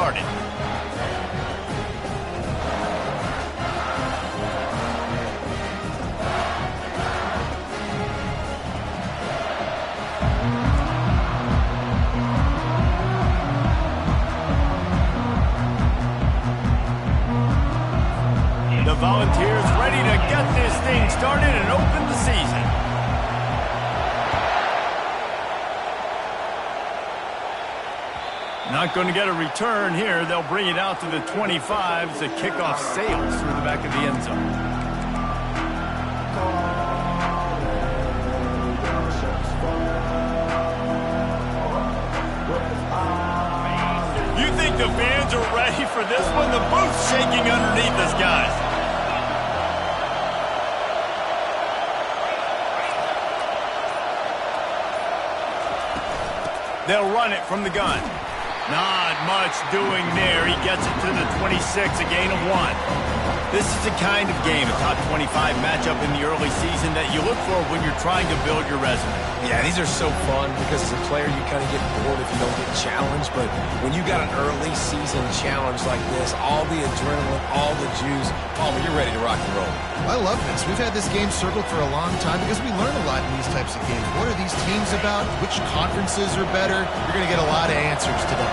started. The Volunteers ready to get this thing started and open the season. Not going to get a return here. They'll bring it out to the 25 as the kickoff sails through the back of the end zone. You think the fans are ready for this one? The booth's shaking underneath us, guys. They'll run it from the gun. Not much doing there. He gets it to the 26, a gain of 1. This is the kind of game, a top 25 matchup in the early season that you look for when you're trying to build your resume. Yeah, these are so fun because as a player you kind of get bored if you don't get challenged, but when you got an early season challenge like this, all the adrenaline, all the juice, Palmer, you're ready to rock and roll. I love this. We've had this game circled for a long time because we learn a lot in these types of games. What are these teams about? Which conferences are better? You're going to get a lot of answers today.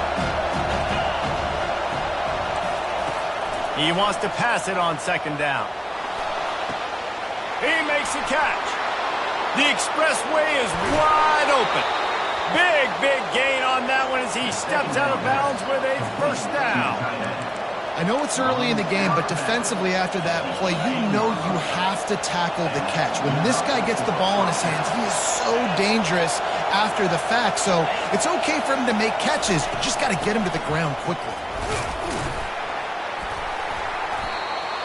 He wants to pass it on second down. He makes a catch. The expressway is wide open. Big gain on that one as he steps out of bounds with a first down. I know it's early in the game, but defensively after that play, you know you have to tackle the catch. When this guy gets the ball in his hands, he is so dangerous after the fact. So it's okay for him to make catches. You just got to get him to the ground quickly.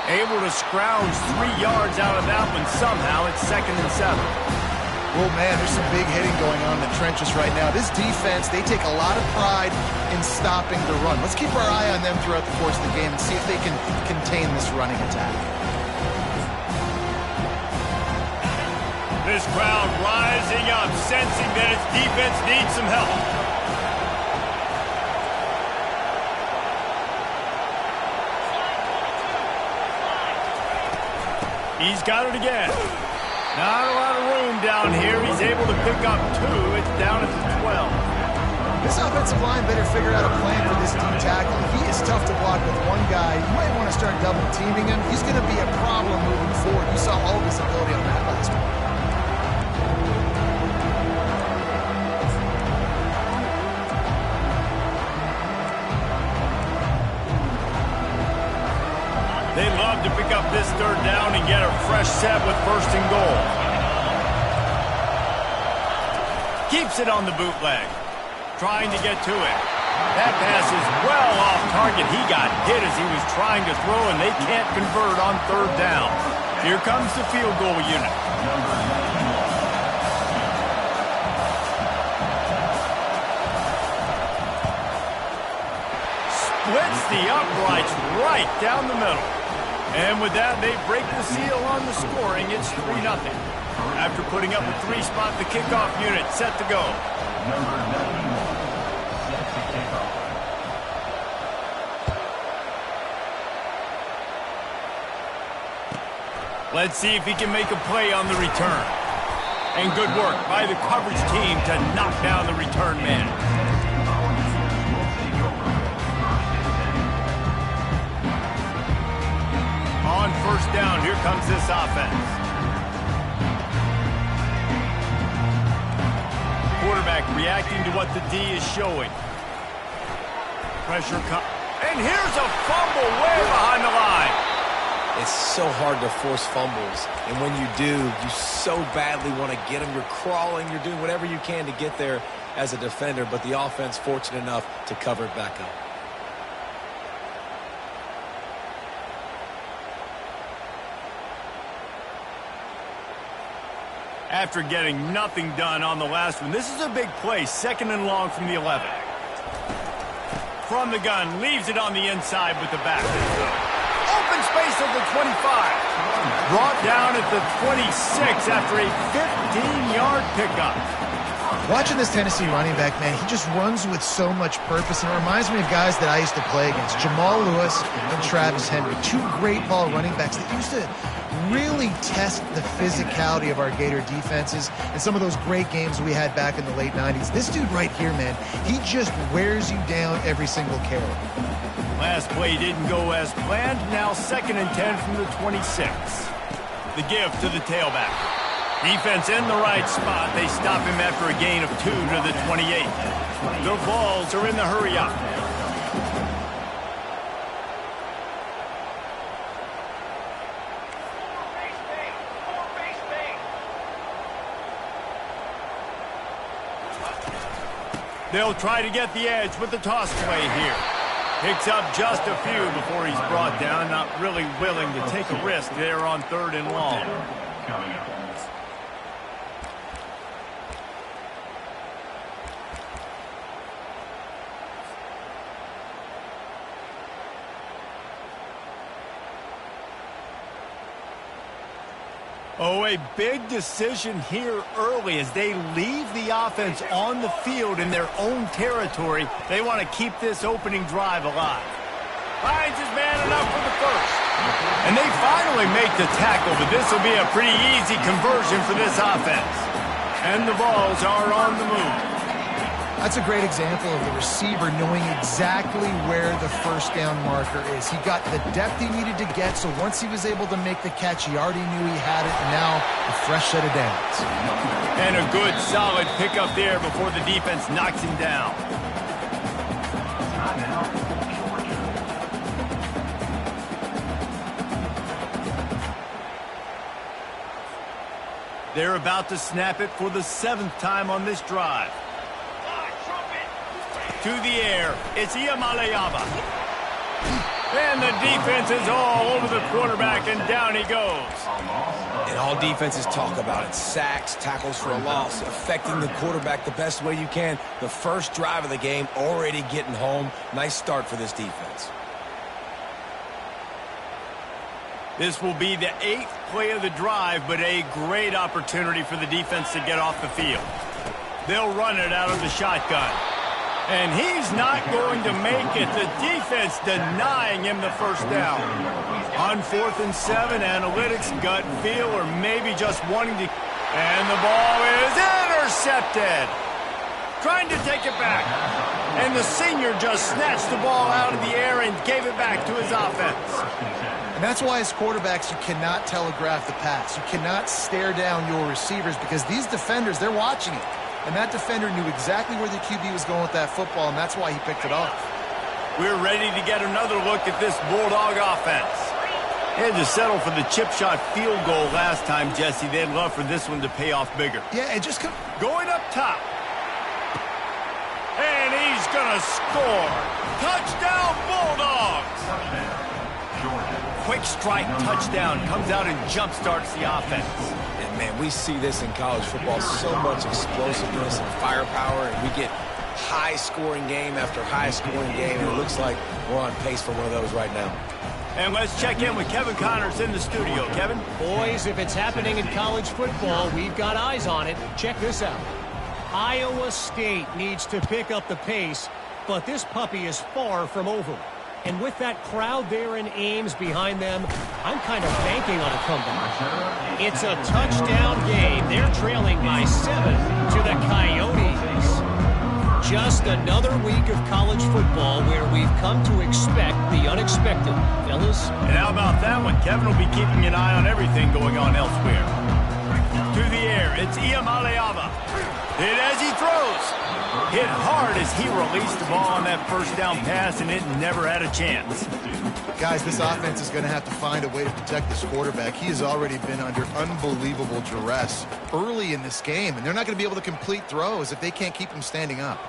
Able to scrounge 3 yards out of that one somehow. It's 2nd and 7. Oh, man, there's some big hitting going on in the trenches right now. This defense, they take a lot of pride in stopping the run. Let's keep our eye on them throughout the course of the game and see if they can contain this running attack. This crowd rising up, sensing that its defense needs some help. He's got it again. Not a lot of room down here. He's able to pick up 2. It's down at the 12. This offensive line better figure out a plan for this D tackle. He is tough to block with one guy. You might want to start double teaming him. He's going to be a problem moving forward. You saw all of his ability on that last one. They love to pick up this third down and get a fresh set with 1st and goal. Keeps it on the bootleg. Trying to get to it. That pass is well off target. He got hit as he was trying to throw, and they can't convert on 3rd down. Here comes the field goal unit. Splits the uprights right down the middle. And with that, they break the seal on the scoring. It's 3-0. After putting up a 3-spot, the kickoff unit set to go. Number 91, set to kick off. Let's see if he can make a play on the return. And good work by the coverage team to knock down the return man. On 1st down, here comes this offense. Quarterback reacting to what the D is showing. Pressure comes. And here's a fumble way behind the line. It's so hard to force fumbles, and when you do, you so badly want to get them. You're crawling, you're doing whatever you can to get there as a defender, but the offense fortunate enough to cover it back up. After getting nothing done on the last one, this is a big play, 2nd and long from the 11. From the gun, leaves it on the inside with the back. Open space at the 25. Brought down at the 26 after a 15-yard pickup. Watching this Tennessee running back, man, he just runs with so much purpose, and it reminds me of guys that I used to play against, Jamal Lewis and Travis Henry, two great ball running backs that used to really test the physicality of our Gator defenses and some of those great games we had back in the late 90s. This dude right here, man, he just wears you down every single carry. Last play didn't go as planned. Now 2nd and 10 from the 26. The give to the tailback. Defense in the right spot. They stop him after a gain of 2 to the 28. The Vols are in the hurry-up. They'll try to get the edge with the toss play here. Picks up just a few before he's brought down. Not really willing to take a risk there on 3rd and long. Oh, a big decision here early as they leave the offense on the field in their own territory. They want to keep this opening drive alive. Finds his man enough for the first. And they finally make the tackle, but this will be a pretty easy conversion for this offense. And the Vols are on the move. That's a great example of the receiver knowing exactly where the first down marker is. He got the depth he needed to get, so once he was able to make the catch, he already knew he had it, and now a fresh set of downs. And a good, solid pickup there before the defense knocks him down. They're about to snap it for the 7th time on this drive. To the air, it's Iamaleava. And the defense is all over the quarterback, and down he goes. And all defenses talk about it. Sacks, tackles for a loss, affecting the quarterback the best way you can. The first drive of the game, already getting home. Nice start for this defense. This will be the 8th play of the drive, but a great opportunity for the defense to get off the field. They'll run it out of the shotgun. And he's not going to make it. The defense denying him the first down. On 4th and 7, analytics, gut feel, or maybe just wanting to... And the ball is intercepted. Trying to take it back. And the senior just snatched the ball out of the air and gave it back to his offense. And that's why as quarterbacks, you cannot telegraph the pass. You cannot stare down your receivers because these defenders, they're watching it. And that defender knew exactly where the QB was going with that football, and that's why he picked it off. We're ready to get another look at this Bulldog offense. They had to settle for the chip shot field goal last time, Jesse. They'd love for this one to pay off bigger. Yeah, it just... Going up top. And he's going to score. Touchdown, Bulldogs! Quick strike touchdown. Comes out and jump-starts the offense. Man, we see this in college football, so much explosiveness and firepower, and we get high-scoring game after high-scoring game, and it looks like we're on pace for one of those right now. And let's check in with Kevin Connors in the studio. Kevin? Boys, if it's happening in college football, we've got eyes on it. Check this out. Iowa State needs to pick up the pace, but this puppy is far from over. And with that crowd there in Ames behind them, I'm kind of banking on a comeback. It's a touchdown game. They're trailing by 7 to the Coyotes. Just another week of college football where we've come to expect the unexpected, fellas. And how about that one? Kevin will be keeping an eye on everything going on elsewhere. To the air, it's Iamaleava. Hit as he throws. Hit hard as he released the ball on that first down pass, and it never had a chance. Guys, this offense is going to have to find a way to protect this quarterback. He has already been under unbelievable duress early in this game, and they're not going to be able to complete throws if they can't keep him standing up.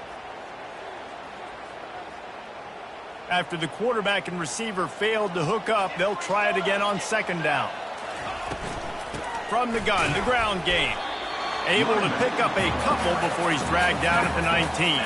After the quarterback and receiver failed to hook up, they'll try it again on 2nd down. From the gun, the ground game. Able to pick up a couple before he's dragged down at the 19.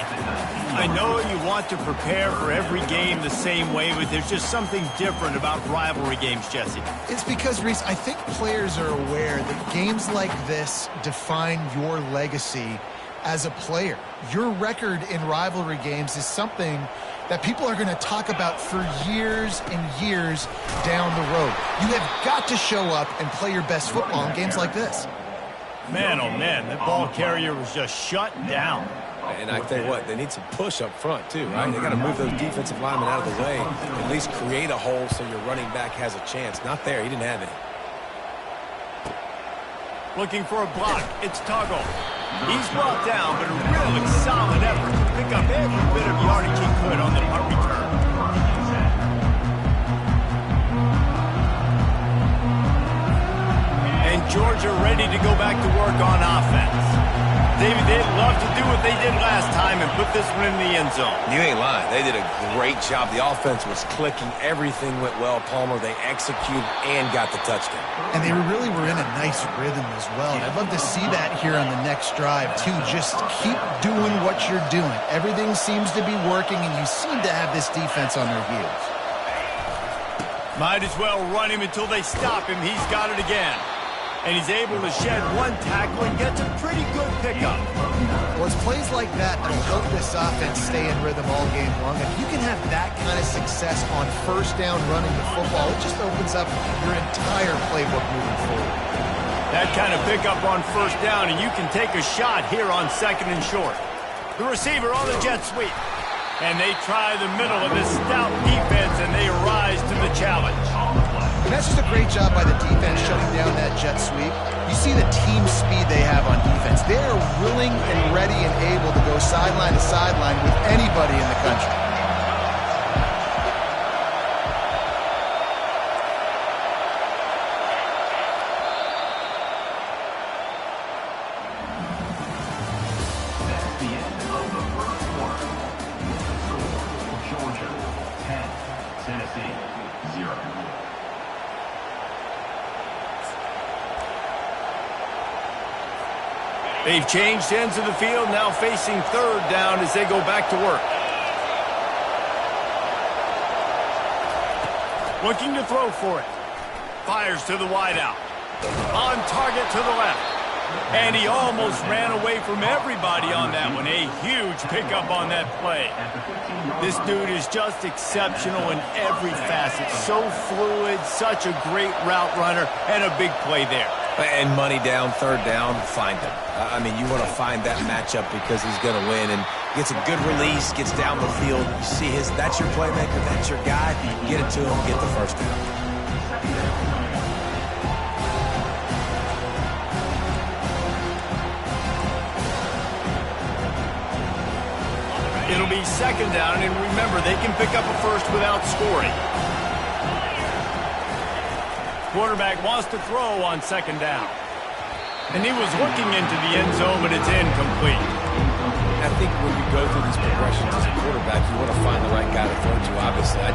I know you want to prepare for every game the same way, but there's just something different about rivalry games, Jesse. It's because, Reese, I think players are aware that games like this define your legacy as a player. Your record in rivalry games is something that people are going to talk about for years and years down the road. You have got to show up and play your best football in games like this. Man, oh man, that ball carrier was just shut down. And I tell you what, they need some push up front too, right? They got to move those defensive linemen out of the way, at least create a hole so your running back has a chance. Not there. He didn't have any. Looking for a block. It's Tuggle. He's brought down, but a really solid effort to pick up every bit of yardage he could on the punt return. And Georgia ready to go back to work on offense. David, they'd love to do what they did last time and put this one in the end zone. You ain't lying. They did a great job. The offense was clicking. Everything went well, Palmer. They executed and got the touchdown. And they really were in a nice rhythm as well. And I'd love to see that here on the next drive, too. Just keep doing what you're doing. Everything seems to be working, and you seem to have this defense on their heels. Might as well run him until they stop him. He's got it again. And he's able to shed one tackle and gets a pretty good pickup. Well, it's plays like that that'll help this offense stay in rhythm all game long. If you can have that kind of success on first down running the football, it just opens up your entire playbook moving forward. That kind of pickup on first down, and you can take a shot here on second and short. The receiver on the jet sweep. And they try the middle of this stout defense, and they rise to the challenge. And that's just a great job by the defense shutting down that jet sweep. You see the team speed they have on defense. They are willing and ready and able to go sideline to sideline with anybody in the country. That's the end of the first quarter. The score, Georgia 10, Tennessee 0. They've changed ends of the field, now facing third down as they go back to work. Looking to throw for it. Fires to the wideout. On target to the left. And he almost ran away from everybody on that one. A huge pickup on that play. This dude is just exceptional in every facet. So fluid, such a great route runner, and a big play there. And money down, third down, find him. I mean, you want to find that matchup because he's going to win. And gets a good release, gets down the field. You see that's your playmaker, that's your guy. Get it to him, get the first down. It'll be second down, and remember, they can pick up a first without scoring. Quarterback wants to throw on second down. And he was looking into the end zone, but it's incomplete. I think when you go through these progressions as a quarterback, you want to find the right guy to throw to, obviously. I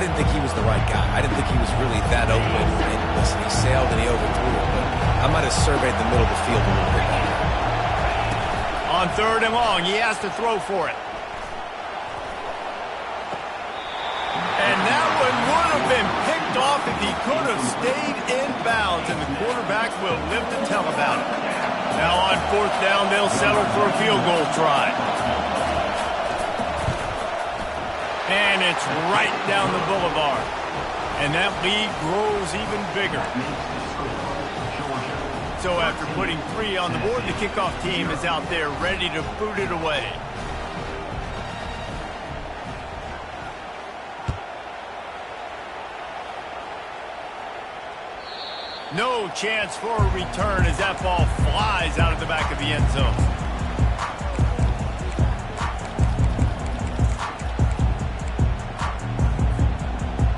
didn't think he was the right guy. I didn't think he was really that open. And listen, he sailed and he overthrew it, but I might have surveyed the middle of the field a little bit better. On third and long, he has to throw for it. And that one would have been picked off if he could have stayed in bounds, and the quarterback will live to tell about it. Now on fourth down, they'll settle for a field goal try. And it's right down the boulevard. And that lead grows even bigger. So after putting 3 on the board, the kickoff team is out there ready to boot it away. No chance for a return as that ball flies out of the back of the end zone.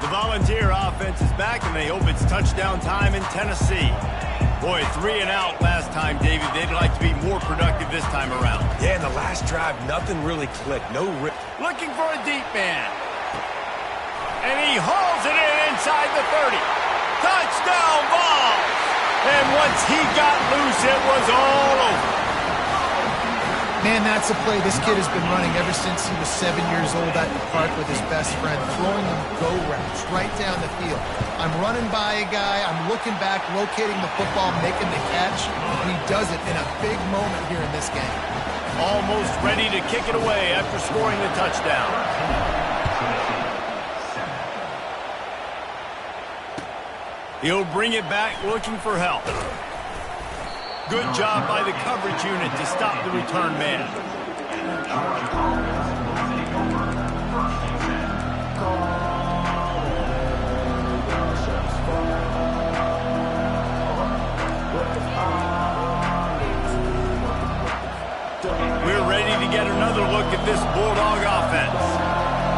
The Volunteer offense is back, and they hope it's touchdown time in Tennessee. Boy, 3 and out last time, David. They'd like to be more productive this time around. Yeah, in the last drive, nothing really clicked. No rip. Looking for a deep man. And he hauls it in inside the 30. Touchdown ball! And once he got loose, it was all over. Man, that's a play this kid has been running ever since he was 7 years old at the park with his best friend, throwing them go routes right down the field. I'm running by a guy, I'm looking back, locating the football, making the catch, and he does it in a big moment here in this game. Almost ready to kick it away after scoring the touchdown. He'll bring it back looking for help. Good job by the coverage unit to stop the return man. We're ready to get another look at this Bulldog offense.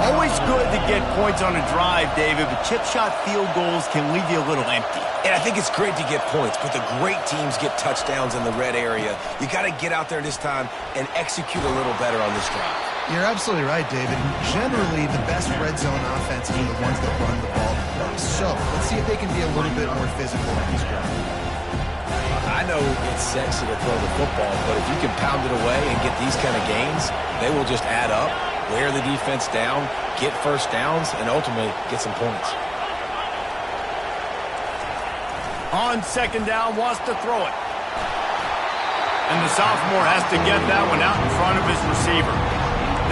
Always good to get points on a drive, David, but chip shot field goals can leave you a little empty. And I think it's great to get points, but the great teams get touchdowns in the red area. You got to get out there this time and execute a little better on this drive. You're absolutely right, David. Generally, the best red zone offenses are the ones that run the ball the best. So let's see if they can be a little bit more physical on this drive. I know it's sexy to throw the football, but if you can pound it away and get these kind of gains, they will just add up, wear the defense down, get first downs, and ultimately get some points. On second down, wants to throw it. And the sophomore has to get that one out in front of his receiver.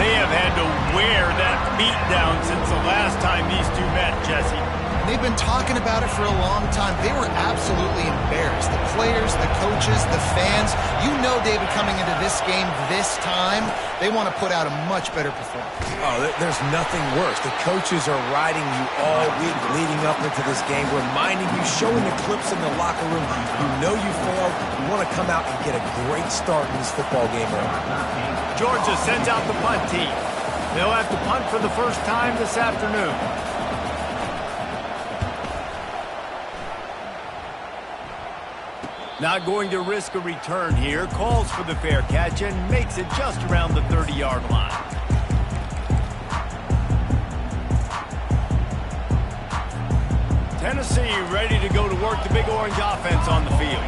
They have had to wear that beat down since the last time these two met, Jesse. They've been talking about it for a long time. They were absolutely embarrassed. The players, the coaches, the fans. You know, David, coming into this game this time, they want to put out a much better performance. Oh, there's nothing worse. The coaches are riding you all week leading up into this game, reminding you, showing the clips in the locker room. You know you failed. You want to come out and get a great start in this football game. Georgia sends out the punt team. They'll have to punt for the first time this afternoon. Not going to risk a return here. Calls for the fair catch and makes it just around the 30-yard line. Tennessee ready to go to work the Big Orange offense on the field.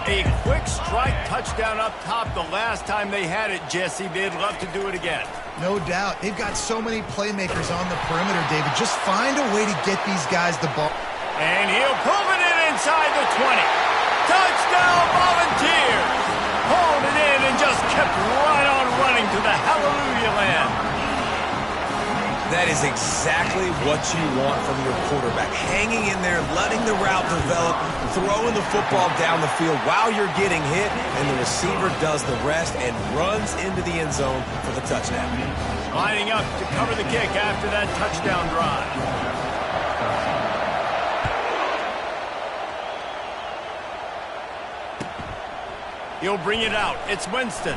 A quick strike touchdown up top the last time they had it, Jesse. They'd love to do it again. No doubt. They've got so many playmakers on the perimeter, David. Just find a way to get these guys the ball. And he'll pull it inside the 20. Touchdown Volunteers! Pulled it in and just kept right on running to the hallelujah land. That is exactly what you want from your quarterback. Hanging in there, letting the route develop, throwing the football down the field while you're getting hit, and the receiver does the rest and runs into the end zone for the touchdown. Lining up to cover the kick after that touchdown drive. He'll bring it out. It's Winston.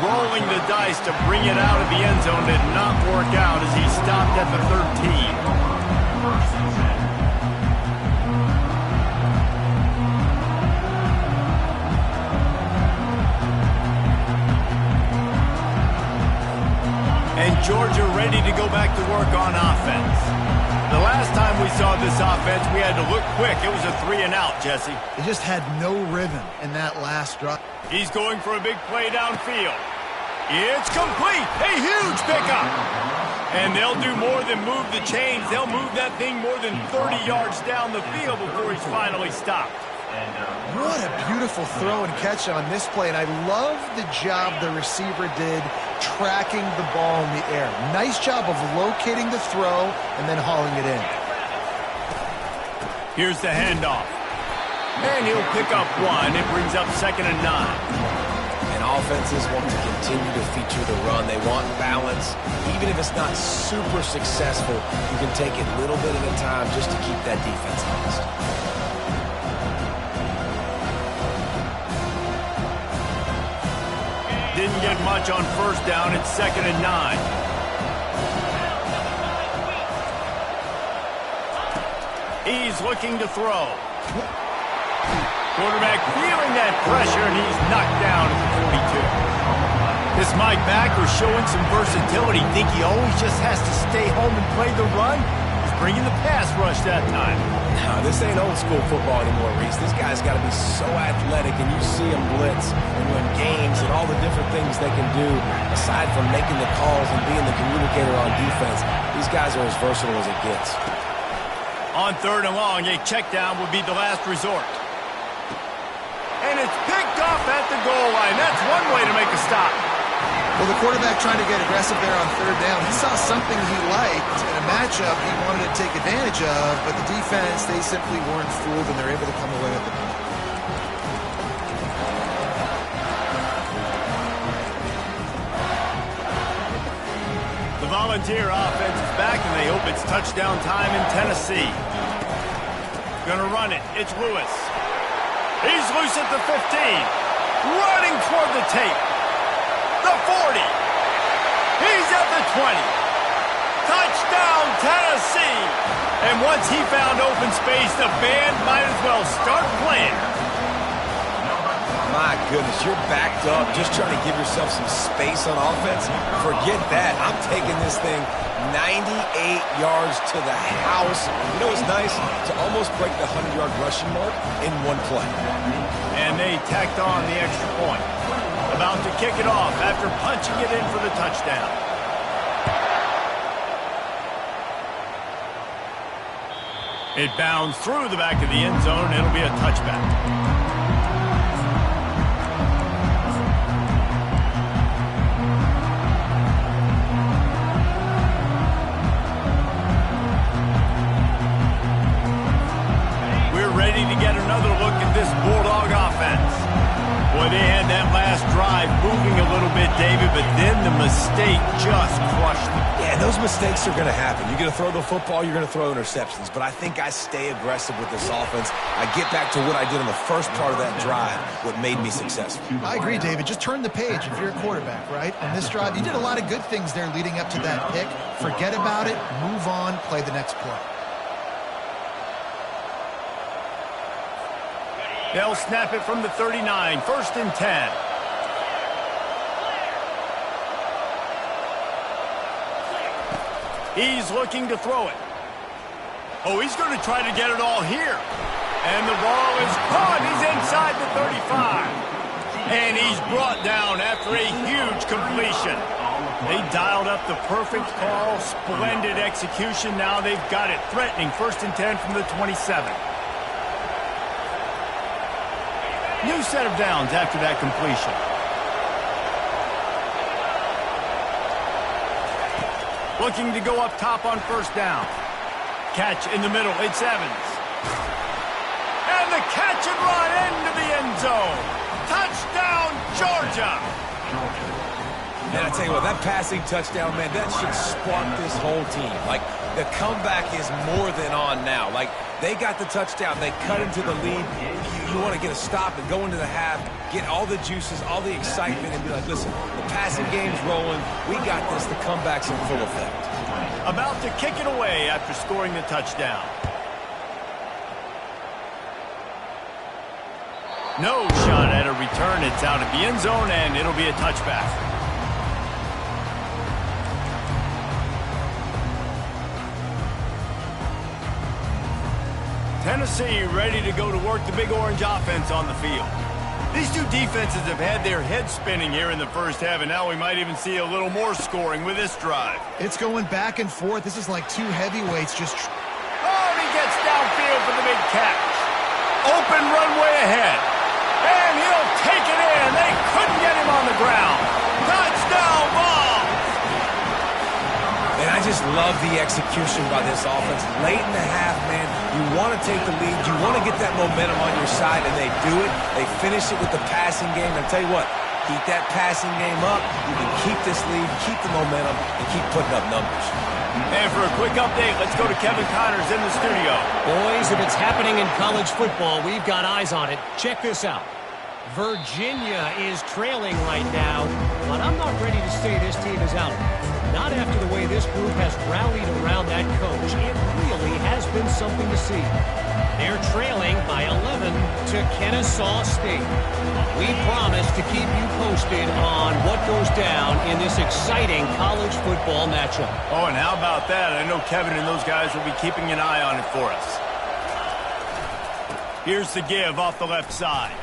Rolling the dice to bring it out of the end zone did not work out as he stopped at the 13. And Georgia ready to go back to work on offense. The last time we saw this offense, we had to look quick. It was a 3-and-out, Jesse. They just had no rhythm in that last drive. He's going for a big play downfield. It's complete. A huge pickup. And they'll do more than move the chains. They'll move that thing more than 30 yards down the field before he's finally stopped. What a beautiful throw and catch on this play. And I love the job the receiver did tracking the ball in the air. Nice job of locating the throw and then hauling it in. Here's the handoff. And he'll pick up one. It brings up 2nd and 9. And offenses want to continue to feature the run. They want balance. Even if it's not super successful, you can take it little bit at a time just to keep that defense honest. Didn't get much on first down. It's 2nd and 9. He's looking to throw. Quarterback feeling that pressure, and he's knocked down at the 42. This Mike Backer showing some versatility. Think he always just has to stay home and play the run? He's bringing the pass rush that time. No, this ain't old school football anymore, Reese. This guy's got to be so athletic, and you see him blitz and win games and all the different things they can do. Aside from making the calls and being the communicator on defense, these guys are as versatile as it gets. On 3rd and long, a check down will be the last resort. And it's picked off at the goal line. That's one way to make a stop. Well, the quarterback trying to get aggressive there on third down. He saw something he liked in a matchup he wanted to take advantage of, but the defense, they simply weren't fooled, and they're able to come away with the ball. The Volunteer offense is back, and they hope it's touchdown time in Tennessee. Gonna run it. It's Lewis. He's loose at the 15. Running toward the tape. The 40. He's at the 20. Touchdown, Tennessee. And once he found open space, the band might as well start playing. My goodness, you're backed up just trying to give yourself some space on offense. Forget that. I'm taking this thing 98 yards to the house. You know what's nice? To almost break the 100-yard rushing mark in one play. And they tacked on the extra point. About to kick it off after punching it in for the touchdown. It bounds through the back of the end zone, and it'll be a touchback. Ready to get another look at this Bulldog offense. Boy, they had that last drive moving a little bit, David, but then the mistake just crushed them. Yeah, those mistakes are going to happen. You're going to throw the football, you're going to throw interceptions, but I think I stay aggressive with this offense. I get back to what I did on the first part of that drive, what made me successful. I agree, David. Just turn the page if you're a quarterback, right? On this drive, you did a lot of good things there leading up to that pick. Forget about it, move on, play the next play. They'll snap it from the 39, 1st and 10. He's looking to throw it. Oh, he's going to try to get it all here. And the ball is caught. He's inside the 35. And he's brought down after a huge completion. They dialed up the perfect call, splendid execution. Now they've got it threatening 1st and 10 from the 27. New set of downs after that completion. Looking to go up top on 1st down. Catch in the middle. It's Evans. And the catch and run into the end zone. Touchdown, Georgia. And I tell you what, that passing touchdown, man, that should spark this whole team. Like, the comeback is more than on now. Like, they got the touchdown. They cut into the lead. You want to get a stop and go into the half, get all the juices, all the excitement, and be like, listen, the passing game's rolling. We got this. The comeback's in full effect. About to kick it away after scoring the touchdown. No shot at a return. It's out of the end zone, and it'll be a touchback. Tennessee ready to go to work the Big Orange offense on the field. These two defenses have had their heads spinning here in the first half, and now we might even see a little more scoring with this drive. It's going back and forth. This is like two heavyweights just... Oh, he gets downfield for the big catch. Open runway ahead. And he'll take it in. They couldn't get him on the ground. Touchdown ball. And I just love the execution by this offense. Late in the half, man, you want to take the lead. You want to get that momentum on your side, and they do it. They finish it with the passing game. And I'll tell you what, keep that passing game up. You can keep this lead, keep the momentum, and keep putting up numbers. And for a quick update, let's go to Kevin Connors in the studio. Boys, if it's happening in college football, we've got eyes on it. Check this out. Virginia is trailing right now, but I'm not ready to say this team is out. Not after the way this group has rallied around that coach. It really has been something to see. They're trailing by 11 to Kennesaw State. We promise to keep you posted on what goes down in this exciting college football matchup. Oh, and how about that? I know Kevin and those guys will be keeping an eye on it for us. Here's the give off the left side.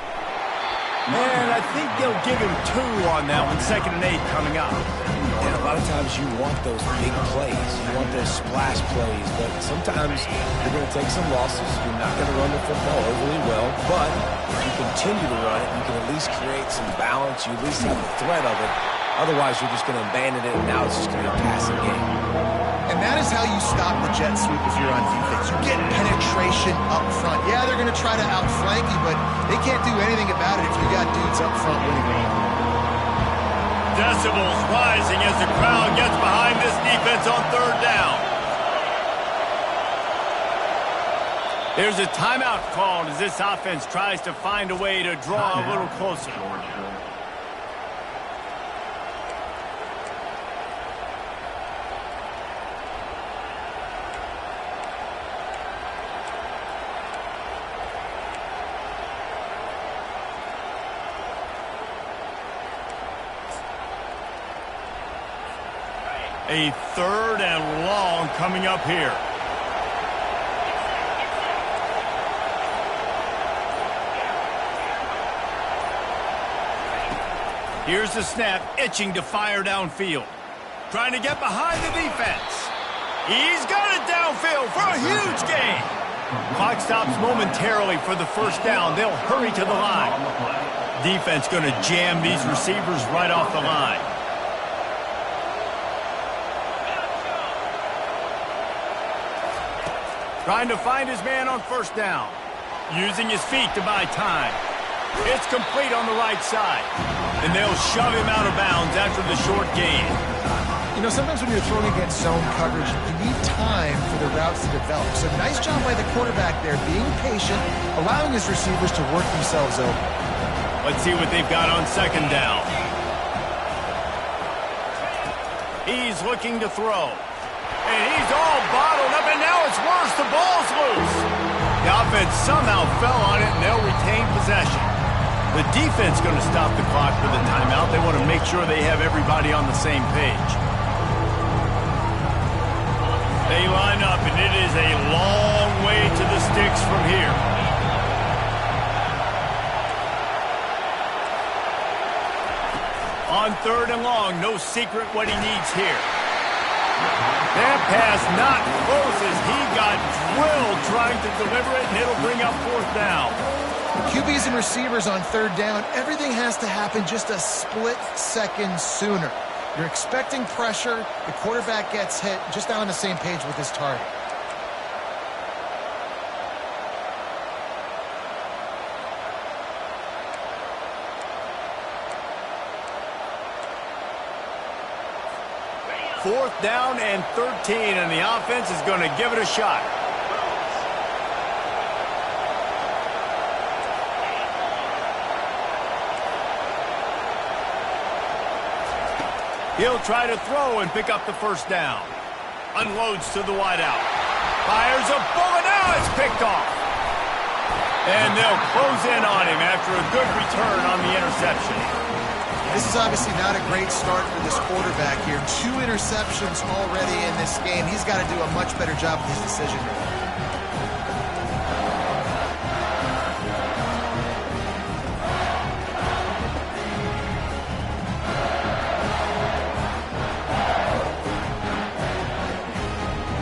And I think they'll give him 2 on that one. 2nd and 8 coming up. And a lot of times you want those big plays. You want those those splash plays, but sometimes you're going to take some losses. You're not going to run the football overly well, but if you continue to run it, you can at least create some balance. You at least have the threat of it. Otherwise, you're just going to abandon it, and now it's just going to be a passing game. And that is how you stop the jet sweep if you're on defense. You get penetration up front. Yeah, they're going to try to outflank you, but they can't do anything about it if you got dudes up front winning the game. Decibels rising as the crowd gets behind this defense on third down. There's a timeout called as this offense tries to find a way to draw a little closer. A third and long coming up here. Here's the snap, itching to fire downfield. Trying to get behind the defense. He's got it downfield for a huge gain. Clock stops momentarily for the first down. They'll hurry to the line. Defense going to jam these receivers right off the line. Trying to find his man on first down. Using his feet to buy time. It's complete on the right side. And they'll shove him out of bounds after the short gain. You know, sometimes when you're throwing against zone coverage, you need time for the routes to develop. So nice job by the quarterback there, being patient, allowing his receivers to work themselves open. Let's see what they've got on second down. He's looking to throw. And he's all bottled up, and now it's worse. The ball's loose. The offense somehow fell on it, and they'll retain possession. The defense going to stop the clock for the timeout. They want to make sure they have everybody on the same page. They line up, and it is a long way to the sticks from here. On third and long, no secret what he needs here. That pass not close as he got drilled trying to deliver it, and it'll bring up fourth down. QBs and receivers on third down, everything has to happen just a split second sooner. You're expecting pressure, the quarterback gets hit, just not on the same page with his target. Fourth down and 13, and the offense is going to give it a shot. He'll try to throw and pick up the first down. Unloads to the wideout. Fires a bullet. Now it's picked off. And they'll close in on him after a good return on the interception. This is obviously not a great start for this quarterback here. 2 interceptions already in this game. He's got to do a much better job with his decision making.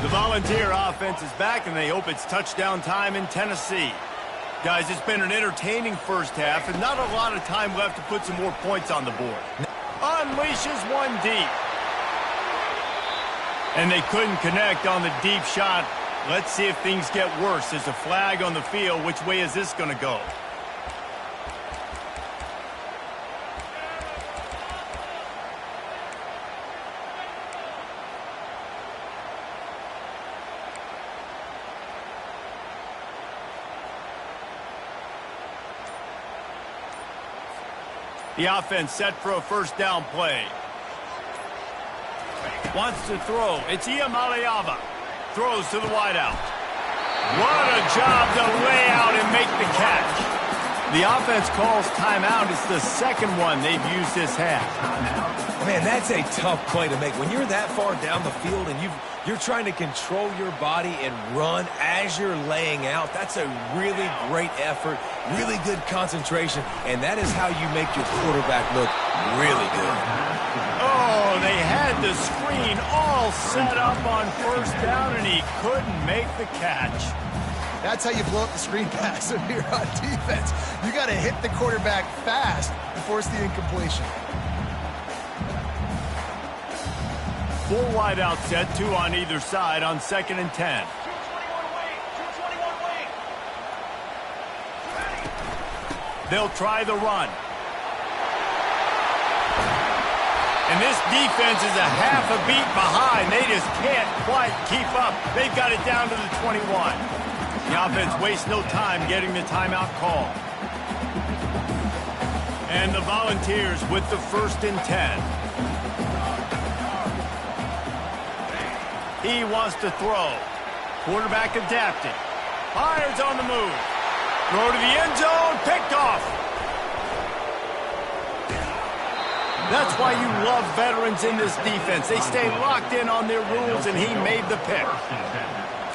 The Volunteer offense is back, and they hope it's touchdown time in Tennessee. Guys, it's been an entertaining first half and not a lot of time left to put some more points on the board. Unleashes one deep. And they couldn't connect on the deep shot. Let's see if things get worse. There's a flag on the field. Which way is this going to go? The offense set for a first down play. Wants to throw. It's Iamaleava. Throws to the wideout. What a job to lay out and make the catch. The offense calls timeout. It's the second one they've used this half. Man, that's a tough play to make. When you're that far down the field and you're trying to control your body and run as you're laying out, that's a really great effort, really good concentration, and that is how you make your quarterback look really good. Oh, they had the screen all set up on first down, and he couldn't make the catch. That's how you blow up the screen pass if you're on defense. You got to hit the quarterback fast to force the incompletion. 4 wide out set, 2 on either side on 2nd and 10. They'll try the run. And this defense is a half a beat behind. They just can't quite keep up. They've got it down to the 21. The offense wastes no time getting the timeout call. And the Volunteers with the 1st and 10. He wants to throw. Quarterback adapted. Fires on the move. Throw to the end zone. Picked off. That's why you love veterans in this defense. They stay locked in on their rules, and he made the pick.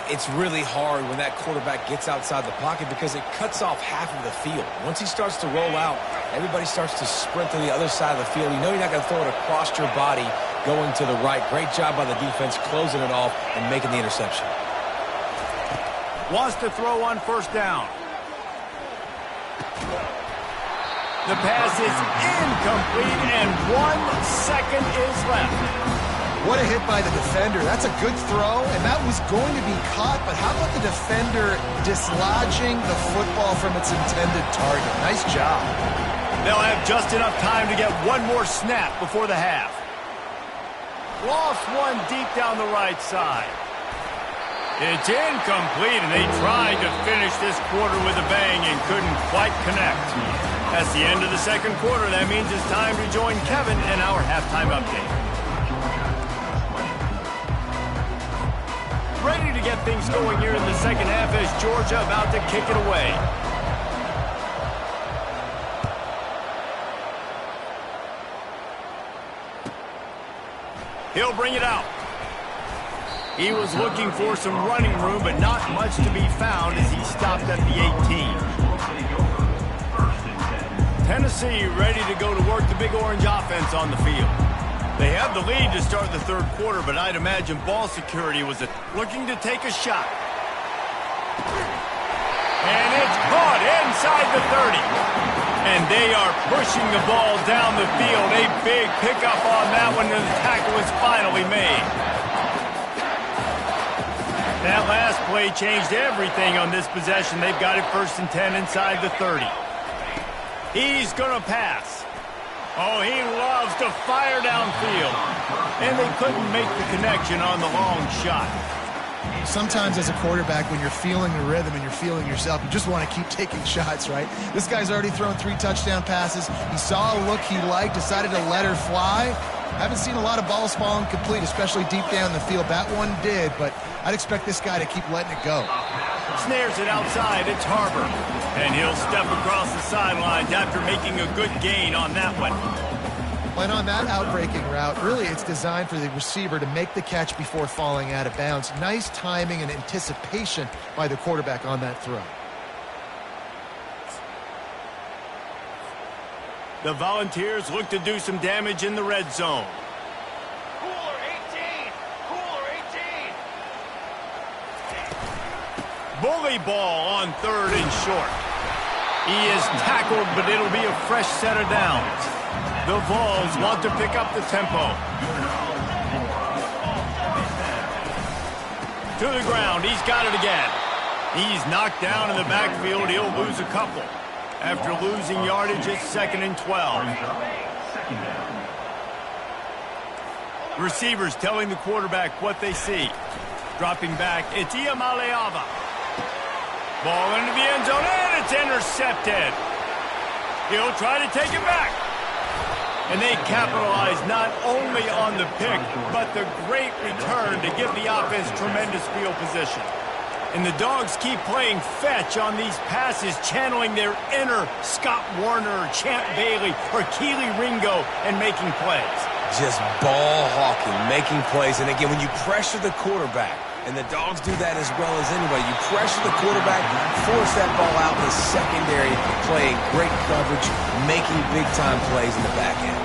It's really hard when that quarterback gets outside the pocket because it cuts off half of the field. Once he starts to roll out, everybody starts to sprint to the other side of the field. You know you're not going to throw it across your body going to the right. Great job by the defense closing it off and making the interception. Wants to throw on first down. The pass is incomplete, and 1 second is left. What a hit by the defender. That's a good throw, and that was going to be caught, but how about the defender dislodging the football from its intended target? Nice job. They'll have just enough time to get one more snap before the half. Lost one deep down the right side. It's incomplete, and they tried to finish this quarter with a bang and couldn't quite connect. That's the end of the second quarter. That means it's time to join Kevin in our halftime update. Ready to get things going here in the second half as Georgia about to kick it away. He'll bring it out. He was looking for some running room, but not much to be found as he stopped at the 18. Tennessee ready to go to work the Big Orange offense on the field. They have the lead to start the third quarter, but I'd imagine ball security was looking to take a shot. And it's caught inside the 30. And they are pushing the ball down the field. A big pickup on that one, and the tackle is finally made. That last play changed everything on this possession. They've got it 1st and 10 inside the 30. He's going to pass. Oh, he loves to fire downfield. And they couldn't make the connection on the long shot. Sometimes as a quarterback, when you're feeling the rhythm and you're feeling yourself, you just want to keep taking shots, right? This guy's already thrown 3 touchdown passes. He saw a look he liked, decided to let her fly. I haven't seen a lot of balls falling complete, especially deep down the field. That one did, but I'd expect this guy to keep letting it go. Snares it outside. It's Harbor. And he'll step across the sidelines after making a good gain on that one. And on that outbreaking route, really it's designed for the receiver to make the catch before falling out of bounds. Nice timing and anticipation by the quarterback on that throw. The Volunteers look to do some damage in the red zone. Cooler 18! Cooler 18! Bully ball on 3rd and short. He is tackled, but it'll be a fresh set of downs. The Vols want to pick up the tempo. To the ground. He's got it again. He's knocked down in the backfield. He'll lose a couple. After losing yardage, it's 2nd and 12. Receivers telling the quarterback what they see. Dropping back, it's Iamaleava. Ball into the end zone, and it's intercepted. He'll try to take it back. And they capitalize not only on the pick, but the great return to give the offense tremendous field position. And the Dogs keep playing fetch on these passes, channeling their inner Scott Warner, or Champ Bailey, or Keely Ringo, and making plays. Just ball hawking, making plays. And again, when you pressure the quarterback, and the Dogs do that as well as anybody, you pressure the quarterback, force that ball out in the secondary, playing great coverage, making big-time plays in the back end.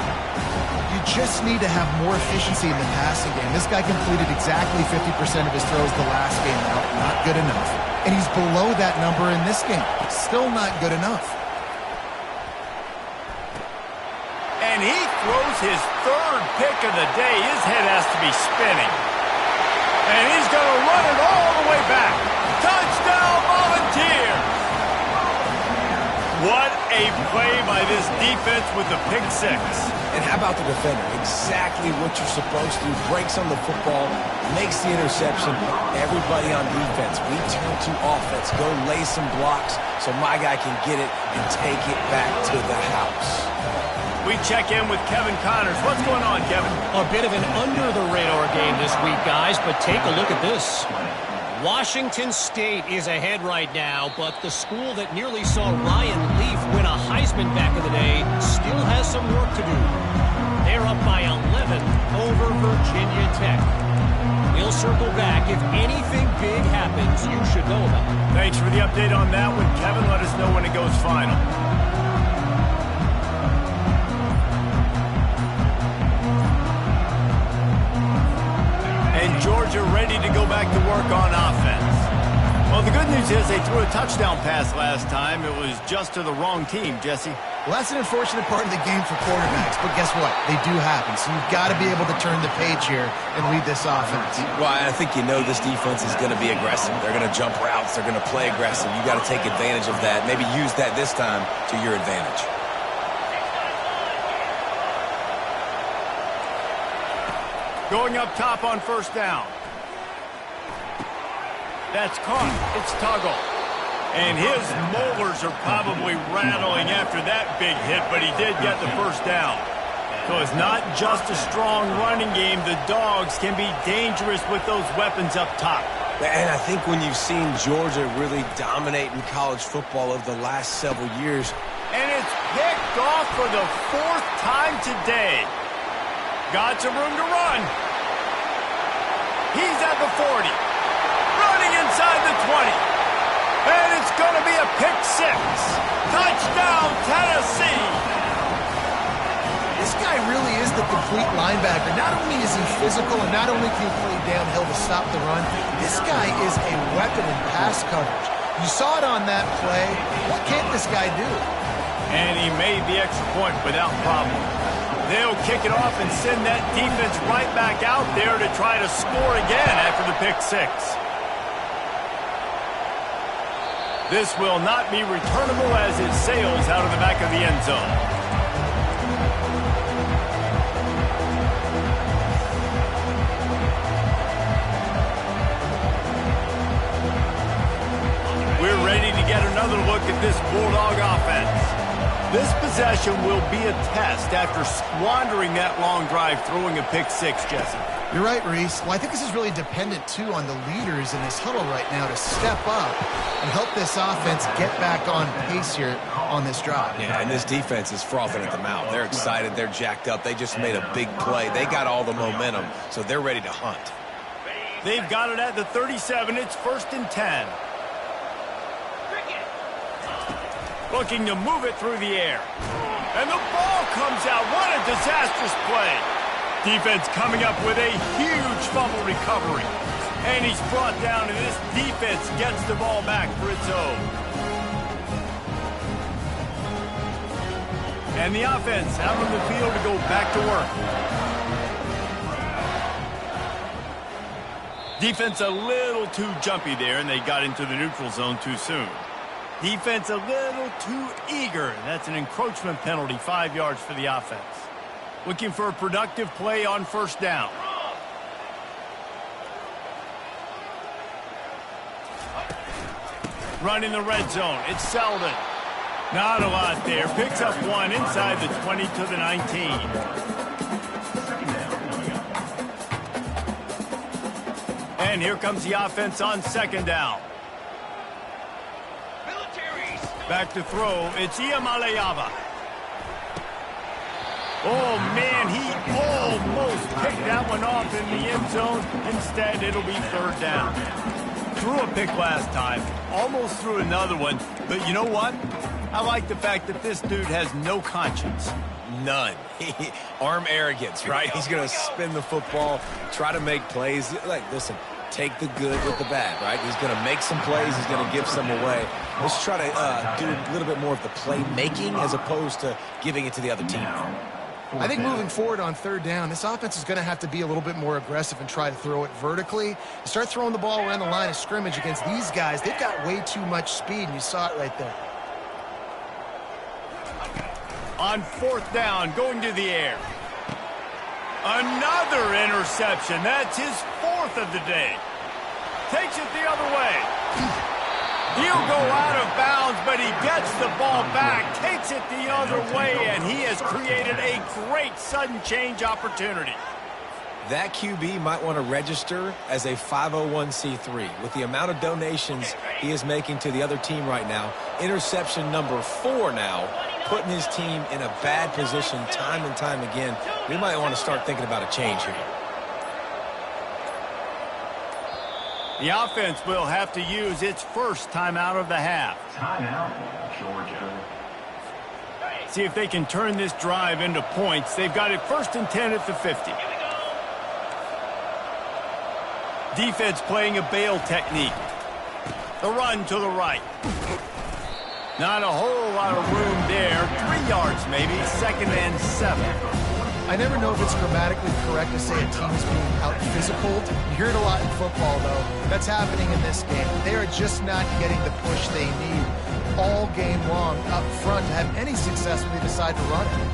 You just need to have more efficiency in the passing game. This guy completed exactly 50% of his throws the last game out. Not good enough. And he's below that number in this game. Still not good enough. And he throws his third pick of the day. His head has to be spinning. And he's going to run it all the way back. Touchdown, Volunteers! What a play by this defense with the pick six. And how about the defender? Exactly what you're supposed to do. Breaks on the football, makes the interception. Everybody on defense, we turn to offense. Go lay some blocks so my guy can get it and take it back to the house. We check in with Kevin Connors. What's going on, Kevin? A bit of an under-the-radar game this week, guys, but take a look at this. Washington State is ahead right now, but the school that nearly saw Ryan Leaf win a Heisman back in the day still has some work to do. They're up by 11 over Virginia Tech. We'll circle back. If anything big happens, you should know about it. Thanks for the update on that one, Kevin. Let us know when it goes final. And Georgia ready to go back to work on offense. Well, the good news is they threw a touchdown pass last time. It was just to the wrong team, Jesse. Well, that's an unfortunate part of the game for quarterbacks, but guess what? They do happen, so you've got to be able to turn the page here and lead this offense. Well, I think you know this defense is going to be aggressive. They're going to jump routes. They're going to play aggressive. You got to take advantage of that. Maybe use that this time to your advantage. Going up top on first down. That's caught. It's Tuggle. And his molars are probably rattling after that big hit, but he did get the first down. So it's not just a strong running game. The Dogs can be dangerous with those weapons up top. And I think when you've seen Georgia really dominate in college football over the last several years. And it's picked off for the fourth time today. Got some room to run. He's at the 40. Running inside the 20. And it's going to be a pick six. Touchdown, Tennessee. This guy really is the complete linebacker. Not only is he physical and not only can he play downhill to stop the run, this guy is a weapon in pass coverage. You saw it on that play. What can't this guy do? And he made the extra point without problem. They'll kick it off and send that defense right back out there to try to score again after the pick six. This will not be returnable as it sails out of the back of the end zone. We're ready to get another look at this Bulldog offense. This possession will be a test after squandering that long drive, throwing a pick six, Jesse. You're right, Reese. Well, I think this is really dependent, too, on the leaders in this huddle right now to step up and help this offense get back on pace here on this drive. Yeah, and this defense is frothing at the mouth. They're excited. They're jacked up. They just made a big play. They got all the momentum, so they're ready to hunt. They've got it at the 37. It's 1st and 10. Looking to move it through the air. And the ball comes out. What a disastrous play. Defense coming up with a huge fumble recovery. And he's brought down, and this defense gets the ball back for its own. And the offense out on the field to go back to work. Defense a little too jumpy there, and they got into the neutral zone too soon. Defense a little too eager. That's an encroachment penalty, 5 yards for the offense. Looking for a productive play on first down. Running the red zone. It's Selden. Not a lot there. Picks up one inside the 20 to the 19. And here comes the offense on second down. Back to throw, it's Iamaleava. Oh, man, he almost picked that one off in the end zone. Instead, it'll be third down. Threw a pick last time, almost threw another one. But you know what? I like the fact that this dude has no conscience. None. Arm arrogance, right? He's going to spin the football, try to make plays. Like, listen, take the good with the bad, right? He's going to make some plays. He's going to give some away. Let's try to do a little bit more of the play-making as opposed to giving it to the other team. I think moving forward on third down, this offense is going to have to be a little bit more aggressive and try to throw it vertically. You start throwing the ball around the line of scrimmage against these guys, they've got way too much speed, and you saw it right there. On fourth down, going to the air. Another interception. That's his fourth of the day. Takes it the other way. He'll go out of bounds, but he gets the ball back, takes it the other way, and he has created a great sudden change opportunity. That QB might want to register as a 501c3. With the amount of donations he is making to the other team right now, interception number 4 now, putting his team in a bad position time and time again. We might want to start thinking about a change here. The offense will have to use its first timeout of the half. Timeout, Georgia. See if they can turn this drive into points. They've got it 1st and 10 at the 50. Defense playing a bail technique. The run to the right. Not a whole lot of room there. 3 yards maybe, 2nd and 7. I never know if it's grammatically correct to say a team is being out-physicaled. You hear it a lot in football, though. That's happening in this game. They are just not getting the push they need all game long up front to have any success when they decide to run it.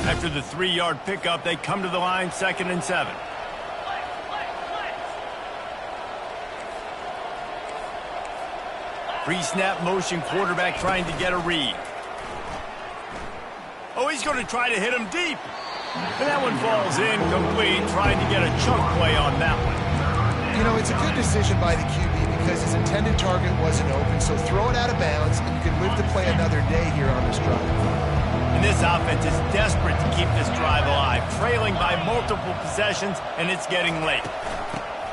After the 3-yard pickup, they come to the line, 2nd and 7. Pre-snap motion quarterback trying to get a read. Oh, he's going to try to hit him deep. And that one falls incomplete, trying to get a chunk play on that one. You know, it's a good decision by the QB because his intended target wasn't open, so throw it out of bounds, and you can live to play another day here on this drive. And this offense is desperate to keep this drive alive, trailing by multiple possessions, and it's getting late.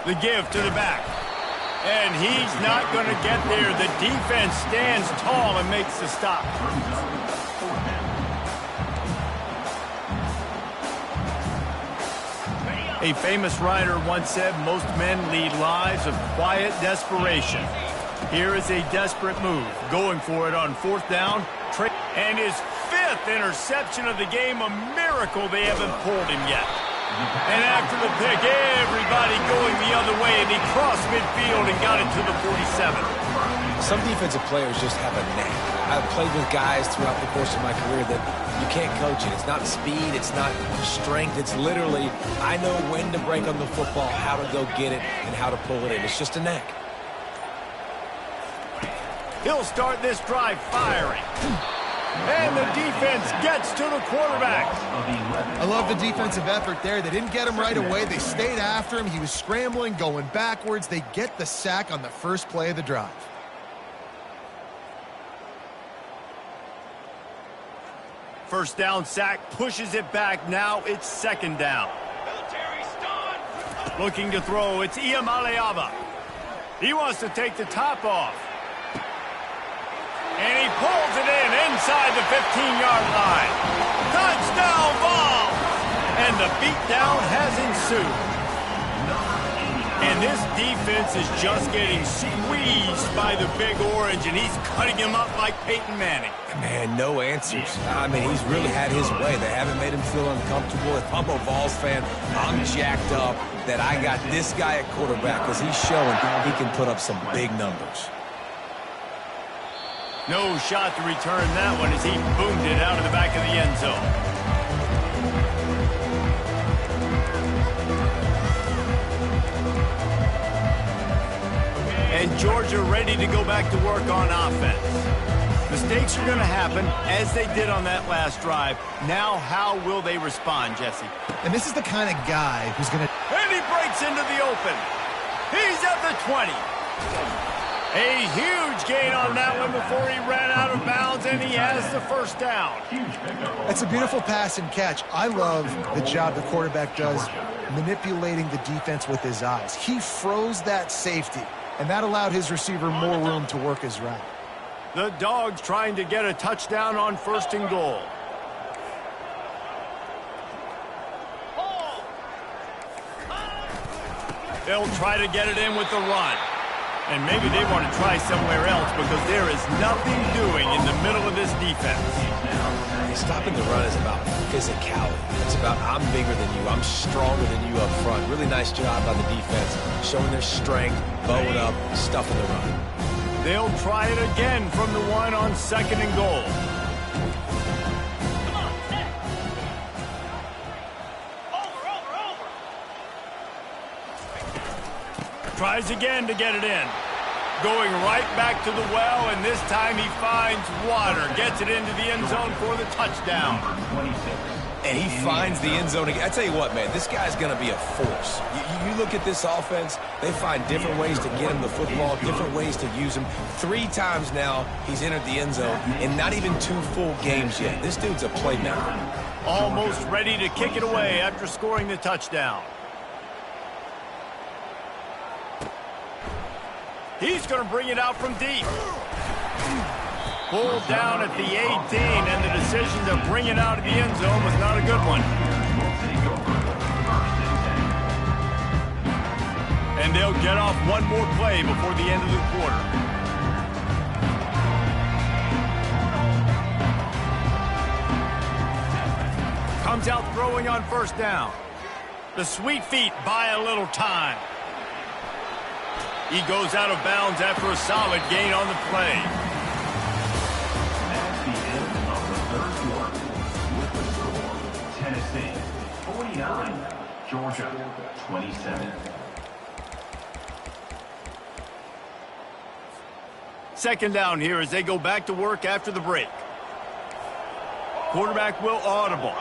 The give to the back. And he's not going to get there. The defense stands tall and makes the stop. A famous writer once said, most men lead lives of quiet desperation. Here is a desperate move, going for it on 4th down. And his 5th interception of the game, a miracle they haven't pulled him yet. And after the pick, everybody going the other way, and he crossed midfield and got it to the 47. Some defensive players just have a knack. I've played with guys throughout the course of my career that you can't coach it. It's not speed, it's not strength. It's literally, I know when to break on the football, how to go get it, and how to pull it in. It's just a knack. He'll start this drive firing. And the defense gets to the quarterback. I love the defensive effort there. They didn't get him right away. They stayed after him. He was scrambling, going backwards. They get the sack on the first play of the drive. First down sack, pushes it back. Now it's 2nd down. Looking to throw, it's Iamaleava. He wants to take the top off. And he pulls it in inside the 15-yard line. Touchdown ball! And the beatdown has ensued. And this defense is just getting squeezed by the Big Orange, and he's cutting him up like Peyton Manning. Man, no answers. I mean, he's really had his way. They haven't made him feel uncomfortable. If I'm a Vols fan, I'm jacked up that I got this guy at quarterback because he's showing he can put up some big numbers. No shot to return that one as he boomed it out of the back of the end zone. And And Georgia ready to go back to work on offense. Mistakes are going to happen, as they did on that last drive. Now, how will they respond, Jesse? And this is the kind of guy who's going to... And he breaks into the open. He's at the 20. A huge gain on that one before he ran out of bounds, and he has the first down. That's a beautiful pass and catch. I love the job the quarterback does manipulating the defense with his eyes. He froze that safety, and that allowed his receiver more room to work his route. The Dogs trying to get a touchdown on 1st and goal. They'll try to get it in with the run. And maybe they want to try somewhere else because there is nothing doing in the middle of this defense. Stopping the run is about physicality. It's about I'm bigger than you. I'm stronger than you up front. Really nice job by the defense, showing their strength, bowing up, stuffing the run. They'll try it again from the one on 2nd and goal. Tries again to get it in. Going right back to the well, and this time he finds water. Gets it into the end zone for the touchdown. And he finds the end zone again. I tell you what, man, this guy's going to be a force. You look at this offense, they find different ways to get him the football, different ways to use him. 3 times now he's entered the end zone, and not even 2 full games yet. This dude's a playmaker. Almost ready to kick it away after scoring the touchdown. He's going to bring it out from deep. Pulled down at the 18, and the decision to bring it out of the end zone was not a good one. And they'll get off one more play before the end of the quarter. Comes out throwing on 1st down. The sweet feet buy a little time. He goes out of bounds after a solid gain on the play. That's the end of the 3rd quarter. With the score, Tennessee 49, Georgia 27. 2nd down here as they go back to work after the break. Quarterback will audible.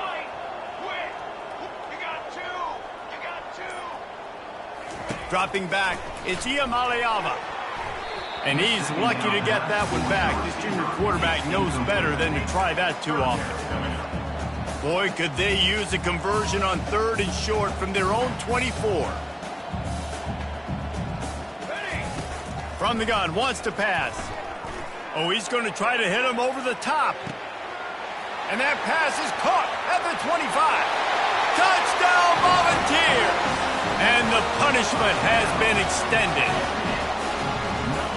Dropping back, it's Iamaleava. And he's lucky to get that one back. This junior quarterback knows better than to try that too often. Boy, could they use a conversion on 3rd and short from their own 24. From the gun, wants to pass. Oh, he's going to try to hit him over the top. And that pass is caught at the 25. Touchdown, Volunteers! And the punishment has been extended.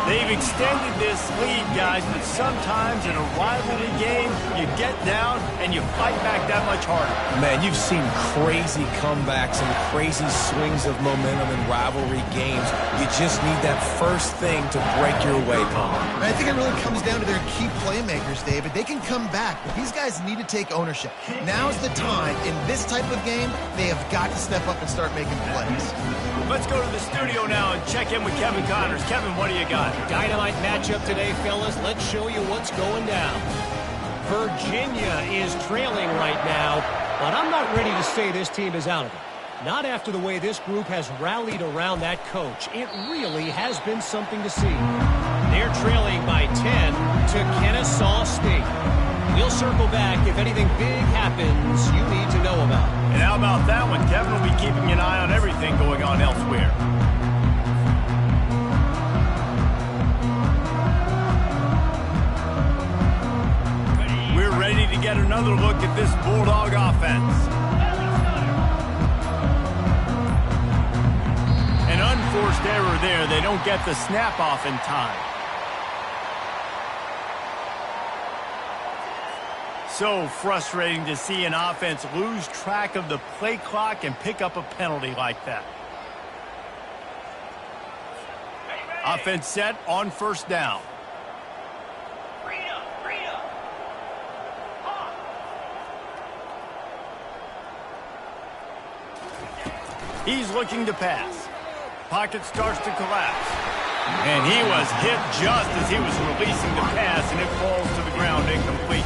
They've extended this lead, guys, but sometimes in a rivalry game, you get down and you fight back that much harder. Man, you've seen crazy comebacks and crazy swings of momentum in rivalry games. You just need that first thing to break your way, Paul. I think it really comes down to their key playmakers, David. They can come back, but these guys need to take ownership. Now's the time. In this type of game, they have got to step up and start making plays. Let's go to the studio now and check in with Kevin Connors. Kevin, what do you got? Dynamite matchup today, fellas. Let's show you what's going down. Virginia is trailing right now, but I'm not ready to say this team is out of it. Not after the way this group has rallied around that coach. It really has been something to see. They're trailing by 10 to Kennesaw State. We'll circle back if anything big happens you need to know about. And how about that one? Kevin will be keeping an eye on everything going on elsewhere. We're ready to get another look at this Bulldog offense. An unforced error there. They don't get the snap off in time. So frustrating to see an offense lose track of the play clock and pick up a penalty like that. Offense set on 1st down. He's looking to pass. Pocket starts to collapse. And he was hit just as he was releasing the pass, and it falls to the ground incomplete.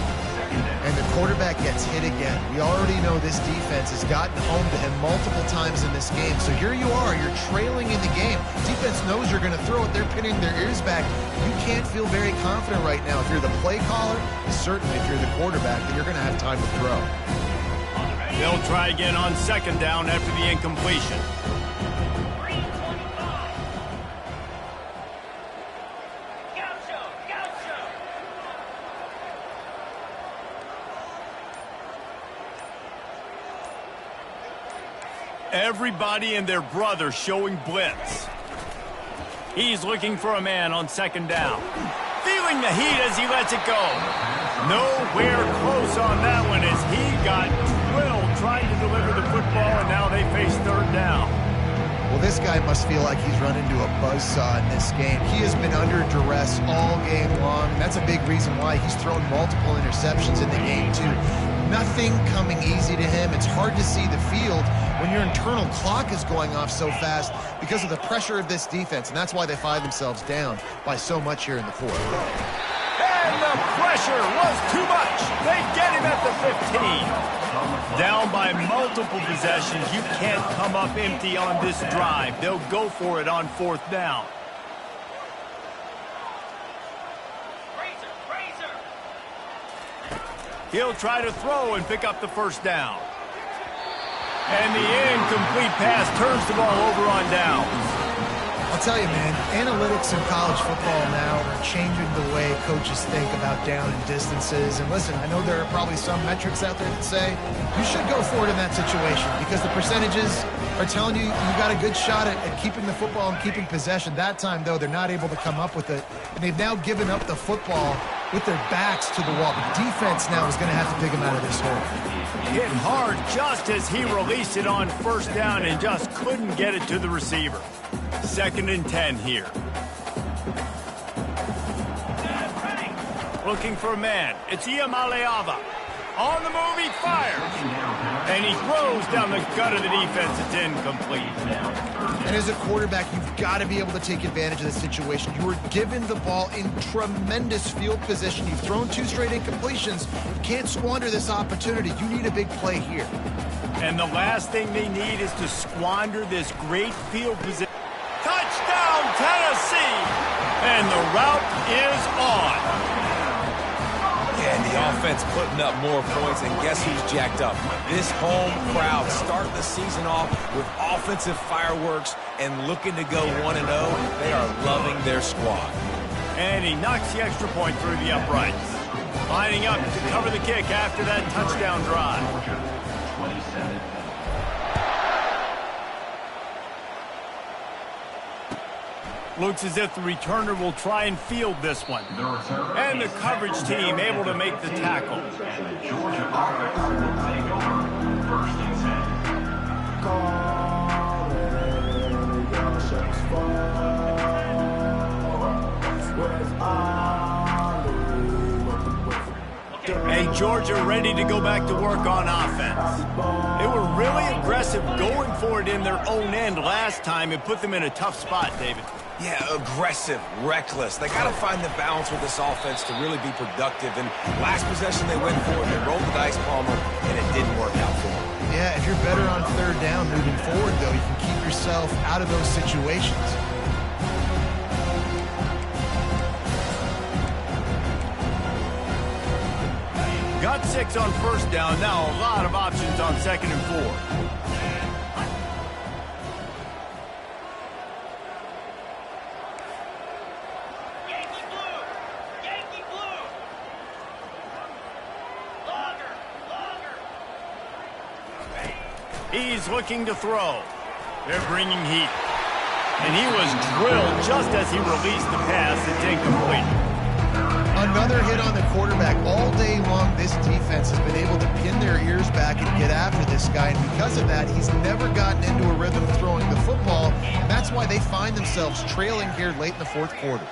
And the quarterback gets hit again. We already know this defense has gotten home to him multiple times in this game. So here you are, you're trailing in the game. Defense knows you're going to throw it. They're pinning their ears back. You can't feel very confident right now. If you're the play caller, and certainly if you're the quarterback, that you're going to have time to throw. They'll try again on second down after the incompletion. Everybody and their brother showing blitz. He's looking for a man on second down. Feeling the heat as he lets it go. Nowhere close on that one as he got drilled trying to deliver the football, and now they face third down. Well, this guy must feel like he's run into a buzzsaw in this game. He has been under duress all game long, and that's a big reason why he's thrown multiple interceptions in the game, too. Nothing coming easy to him. It's hard to see the field when your internal clock is going off so fast because of the pressure of this defense, and that's why they find themselves down by so much here in the fourth. And the pressure was too much. They get him at the 15. Down by multiple possessions. You can't come up empty on this drive. They'll go for it on fourth down. He'll try to throw and pick up the first down. And the incomplete pass turns the ball over on downs. I'll tell you, man, analytics in college football now are changing the way coaches think about down and distances. And listen, I know there are probably some metrics out there that say you should go for it in that situation because the percentages are telling you you got a good shot at keeping the football and keeping possession. That time, though, they're not able to come up with it. And they've now given up the football with their backs to the wall. The defense now is going to have to dig them out of this hole. Hit hard just as he released it on first down and just couldn't get it to the receiver. 2nd and 10 here. Looking for a man. It's Iamaleava. On the move, he fires. And he throws down the gut of the defense. It's incomplete. And as a quarterback, you've got to be able to take advantage of the situation. You were given the ball in tremendous field position. You've thrown 2 straight incompletions. You can't squander this opportunity. You need a big play here. And the last thing they need is to squander this great field position. Touchdown, Tennessee! And the route is on. Yeah, and the offense putting up more points, and guess who's jacked up? This home crowd starting the season off with offensive fireworks and looking to go 1-0. They are loving their squad. And he knocks the extra point through the uprights. Lining up to cover the kick after that touchdown drive. Georgia, 27. Looks as if the returner will try and field this one. And the coverage team able to make the tackle. And the Georgia offense will take over 1st and 10. And Georgia ready to go back to work on offense. They were really aggressive going for it in their own end last time. It put them in a tough spot, David. Yeah, aggressive, reckless. They got to find the balance with this offense to really be productive. And last possession they went for it, they rolled the dice, Palmer, and it didn't work out for them. Yeah, if you're better on 3rd down moving forward, though, you can keep yourself out of those situations. Got 6 on 1st down. Now a lot of options on 2nd and 4. He's looking to throw. They're bringing heat. And he was drilled just as he released the pass. It's incomplete. Another hit on the quarterback. All day long, this defense has been able to pin their ears back and get after this guy. And because of that, he's never gotten into a rhythm of throwing the football. And that's why they find themselves trailing here late in the 4th quarter.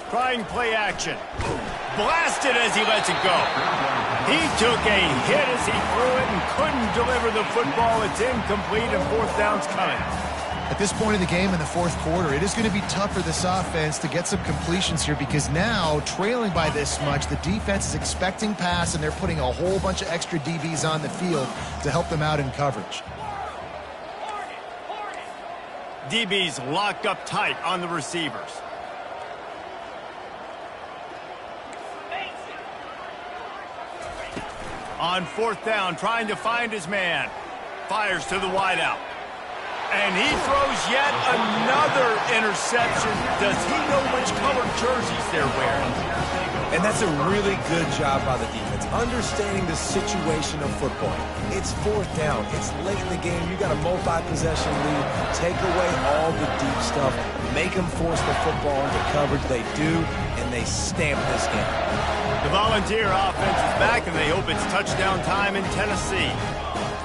Trying play action. Blasted as he lets it go. He took a hit as he threw it and couldn't deliver the football. It's incomplete and 4th down's coming. At this point in the game in the fourth quarter, it is going to be tough for this offense to get some completions here because now, trailing by this much, the defense is expecting pass, and they're putting a whole bunch of extra DBs on the field to help them out in coverage. DBs locked up tight on the receivers. On fourth down, trying to find his man. Fires to the wideout. And he throws yet another interception. Does he know which colored jerseys they're wearing? And that's a really good job by the defense, understanding the situation of football. It's fourth down. It's late in the game. You got a multi-possession lead. Take away all the deep stuff. Make them force the football into coverage. They do, and they stamp this game. The Volunteer offense is back, and they hope it's touchdown time in Tennessee.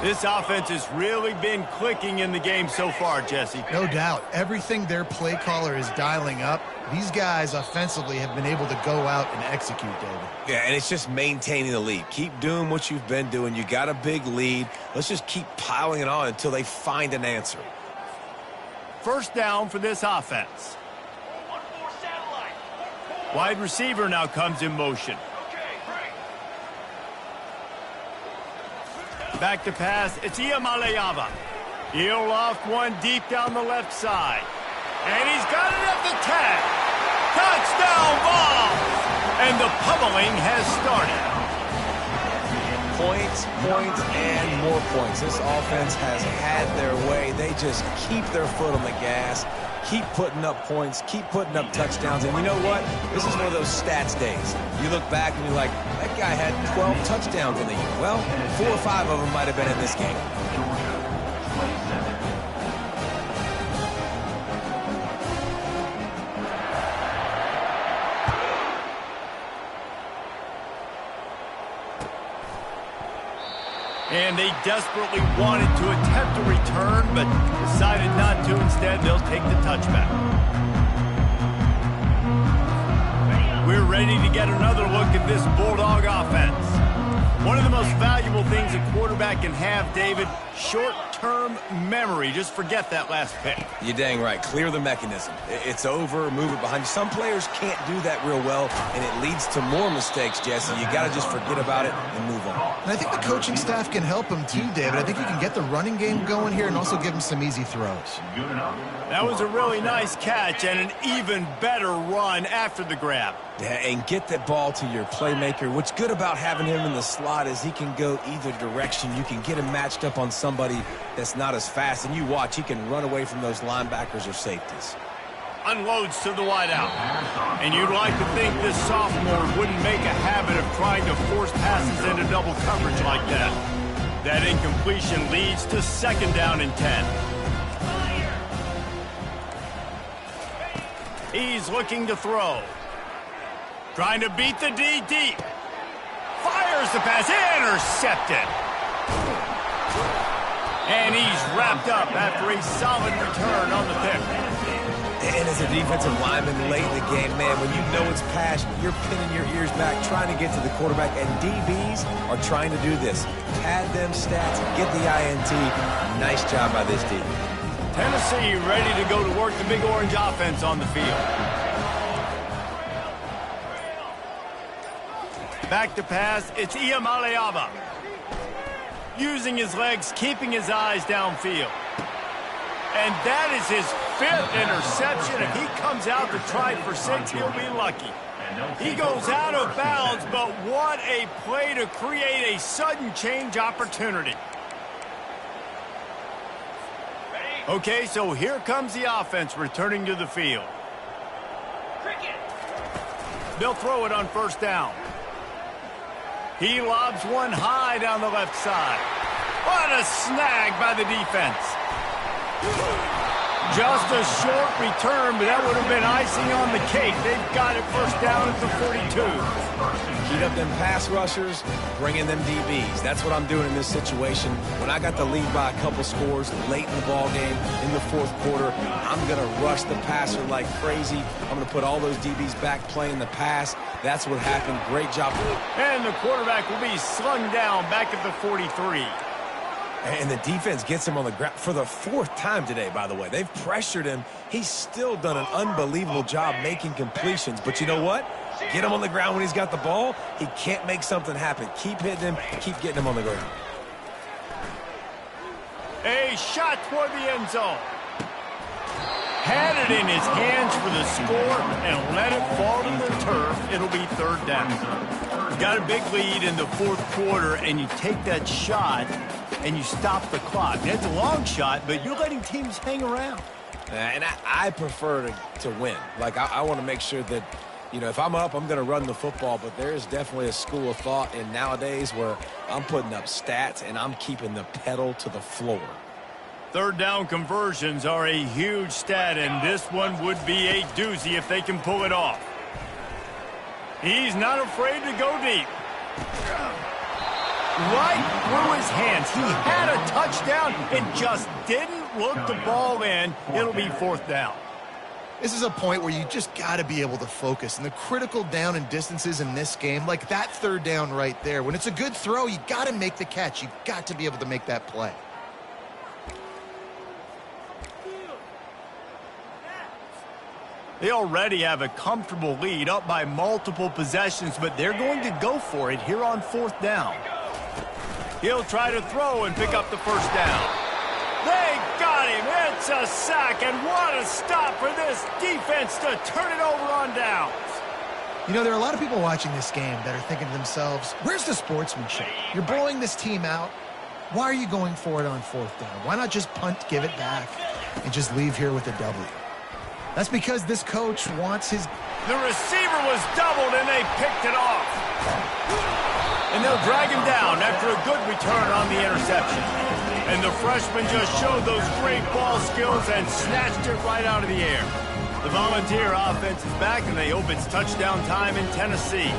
This offense has really been clicking in the game so far, Jesse. No doubt. Everything their play caller is dialing up, these guys offensively have been able to go out and execute, David. Yeah, and it's just maintaining the lead. Keep doing what you've been doing. You got a big lead. Let's just keep piling it on until they find an answer. First down for this offense. Wide receiver now comes in motion. Back to pass, it's Iamaleava. He'll loft one deep down the left side. And he's got it at the tag. Touchdown ball! And the pummeling has started. Points, and more points. This offense has had their way. They just keep their foot on the gas, keep putting up points, keep putting up touchdowns. And you know what? This is one of those stats days. You look back and you're like, that guy had 12 touchdowns in the year. Well, 4 or 5 of them might have been in this game. And they desperately wanted to attempt a return, but decided not to. Instead, they'll take the touchback. We're ready to get another look at this Bulldog offense. One of the most valuable things a quarterback can have, David, short-term memory. Just forget that last pick. You're dang right. Clear the mechanism. It's over, move it behind you. Some players can't do that real well, and it leads to more mistakes, Jesse. You got to just forget about it and move on. And I think the coaching staff can help him too, David. I think you can get the running game going here and also give him some easy throws. That was a really nice catch and an even better run after the grab. Yeah, and get that ball to your playmaker. What's good about having him in the slot is he can go either direction. You can get him matched up on somebody that's not as fast, and you watch, he can run away from those linebackers or safeties. Unloads to the wideout. And you'd like to think this sophomore wouldn't make a habit of trying to force passes into double coverage like that. That incompletion leads to second down and 10. He's looking to throw. Trying to beat the D deep. Fires the pass. Intercepted. And he's wrapped up after a solid return on the pick. And as a defensive lineman late in the game, man, when you know it's passed, you're pinning your ears back, trying to get to the quarterback, and DBs are trying to do this. Pad them stats, get the INT. Nice job by this D. Tennessee ready to go to work the Big Orange offense on the field. Back to pass, it's Iamaleava. Using his legs, keeping his eyes downfield. And that is his 5th interception. If he comes out to try for 6, he'll be lucky. He goes out of bounds, but what a play to create a sudden change opportunity. Okay, so here comes the offense returning to the field. They'll throw it on first down. He lobs one high down the left side. What a snag by the defense. Just a short return, but that would have been icing on the cake. They've got it first down at the 42. Heat up them pass rushers, bring in them DBs. That's what I'm doing in this situation. When I got the lead by a couple scores late in the ball game, in the fourth quarter, I'm going to rush the passer like crazy. I'm going to put all those DBs back playing the pass. That's what happened. Great job. And the quarterback will be slung down back at the 43. And the defense gets him on the ground for the 4th time today, by the way. They've pressured him. He's still done an unbelievable job making completions. But you know what? Get him on the ground when he's got the ball. He can't make something happen. Keep hitting him. Keep getting him on the ground. A shot toward the end zone. Had it in his hands for the score and let it fall to the turf. It'll be 3rd down. Got a big lead in the 4th quarter, and you take that shot and you stop the clock. It's a long shot, but you're letting teams hang around. And I prefer to win. Like, I want to make sure that, you know, if I'm up, I'm going to run the football. But there is definitely a school of thought in nowadays where I'm putting up stats and I'm keeping the pedal to the floor. 3rd down conversions are a huge stat, and this one would be a doozy if they can pull it off. He's not afraid to go deep. Right through his hands. He had a touchdown and just didn't look the ball in. It'll be 4th down. This is a point where you just got to be able to focus. And the critical down and distances in this game, like that 3rd down right there, when it's a good throw, you got to make the catch. You got to be able to make that play. They already have a comfortable lead, up by multiple possessions, but they're going to go for it here on 4th down. He'll try to throw and pick up the 1st down. They got him. It's a sack, and what a stop for this defense to turn it over on downs. You know, there are a lot of people watching this game that are thinking to themselves, where's the sportsmanship? You're blowing this team out. Why are you going for it on 4th down? Why not just punt, give it back, and just leave here with a W? That's because this coach wants his... The receiver was doubled, and they picked it off. And they'll drag him down after a good return on the interception. And the freshman just showed those great ball skills and snatched it right out of the air. The Volunteer offense is back, and they hope it's touchdown time in Tennessee.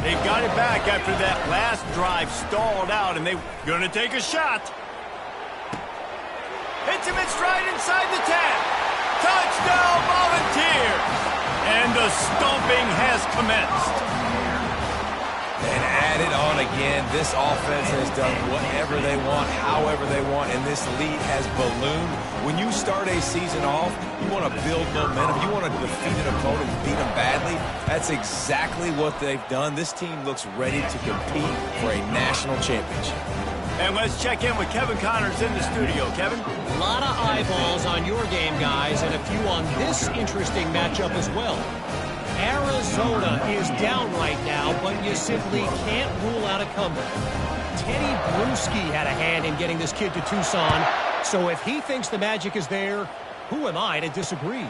They've got it back after that last drive stalled out, and they're going to take a shot. Hits him in stride inside the 10. Touchdown, Volunteers! And the stomping has commenced. And add it on again. This offense has done whatever they want, however they want, and this lead has ballooned. When you start a season off, you want to build momentum. You want to defeat an opponent and beat them badly. That's exactly what they've done. This team looks ready to compete for a national championship. And let's check in with Kevin Connors in the studio. Kevin? A lot of eyeballs on your game, guys, and a few on this interesting matchup as well. Arizona is down right now, but you simply can't rule out a comeback. Teddy Bruschi had a hand in getting this kid to Tucson, so if he thinks the magic is there, who am I to disagree?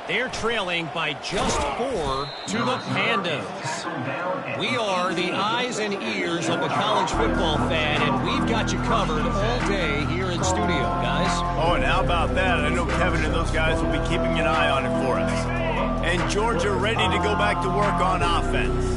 They're trailing by just 4 to the Pandas. We are the eyes and ears of the college football fan, and we've got you covered all day here in studio, guys. Oh, and how about that? I know Kevin and those guys will be keeping an eye on it for us. And Georgia ready to go back to work on offense.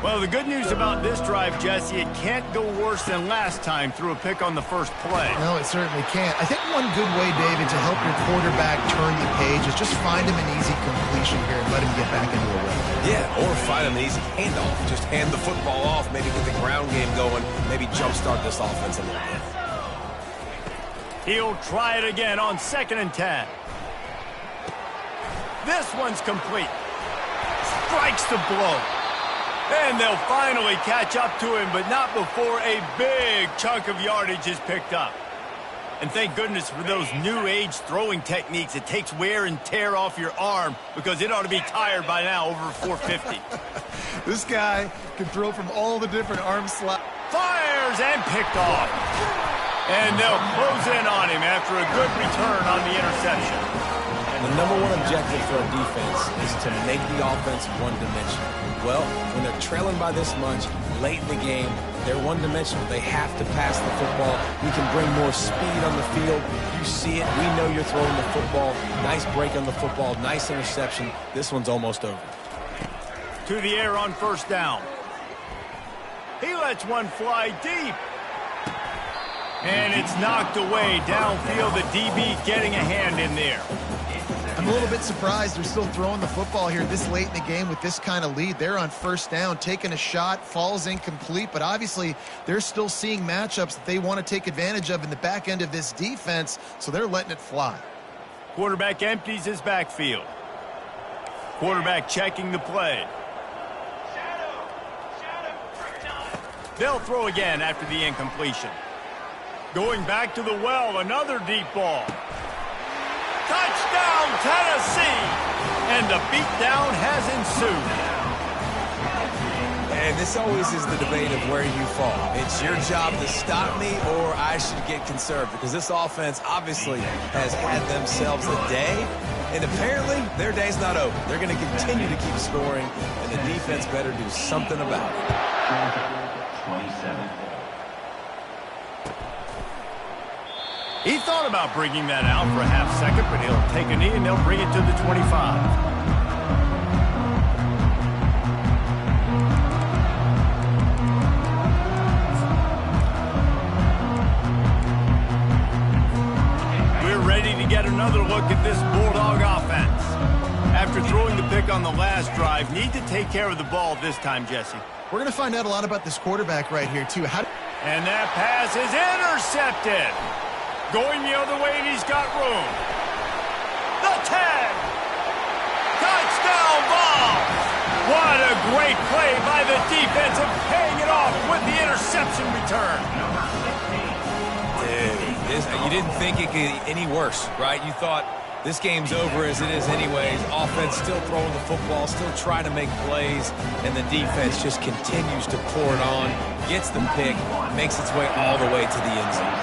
Well, the good news about this drive, Jesse, it can't go worse than last time through a pick on the first play. No, it certainly can't. I think one good way, David, to help your quarterback turn the page is just find him an easy completion here and let him get back into a rhythm. Yeah, or find an easy handoff. Just hand the football off, maybe get the ground game going, maybe jumpstart this offense a little bit. He'll try it again on 2nd and 10. This one's complete. Strikes the blow. And they'll finally catch up to him, but not before a big chunk of yardage is picked up. And thank goodness for those new age throwing techniques. It takes wear and tear off your arm because it ought to be tired by now over 450. This guy can throw from all the different arm slots. Fires and picked off. And they'll close in on him after a good return on the interception. The number one objective for a defense is to make the offense one-dimensional. Well, when they're trailing by this much, late in the game, they're one-dimensional. They have to pass the football. You can bring more speed on the field. You see it. We know you're throwing the football. Nice break on the football. Nice interception. This one's almost over. To the air on 1st down. He lets one fly deep. And it's knocked away downfield. The DB getting a hand in there. I'm a little bit surprised they're still throwing the football here this late in the game with this kind of lead. They're on first down, taking a shot, falls incomplete, but obviously they're still seeing matchups that they want to take advantage of in the back end of this defense, so they're letting it fly. Quarterback empties his backfield. Quarterback checking the play. They'll throw again after the incompletion. Going back to the well, another deep ball. Touchdown, Tennessee! And the beatdown has ensued. And this always is the debate of where you fall. It's your job to stop me or I should get conserved, because this offense obviously has had themselves a day, and apparently their day's not over. They're going to continue to keep scoring, and the defense better do something about it. 27. He thought about bringing that out for a half second, but he'll take a knee and they'll bring it to the 25. To get another look at this Bulldog offense. After throwing the pick on the last drive, need to take care of the ball this time, Jesse. We're going to find out a lot about this quarterback right here, too. And that pass is intercepted. Going the other way, and he's got room. The 10. Touchdown ball. What a great play by the defense and paying it off with the interception return. You didn't think it could get any worse, right? You thought this game's over as it is anyways. Offense still throwing the football, still trying to make plays, and the defense just continues to pour it on, gets the pick, makes its way all the way to the end zone.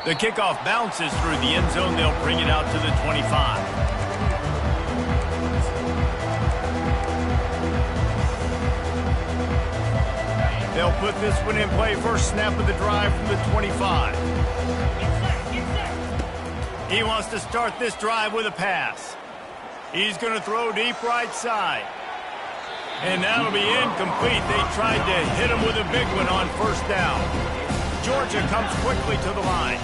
The kickoff bounces through the end zone. They'll bring it out to the 25. They'll put this one in play. First snap of the drive from the 25. He wants to start this drive with a pass. He's going to throw deep right side. And that'll be incomplete. They tried to hit him with a big one on first down. Georgia comes quickly to the line.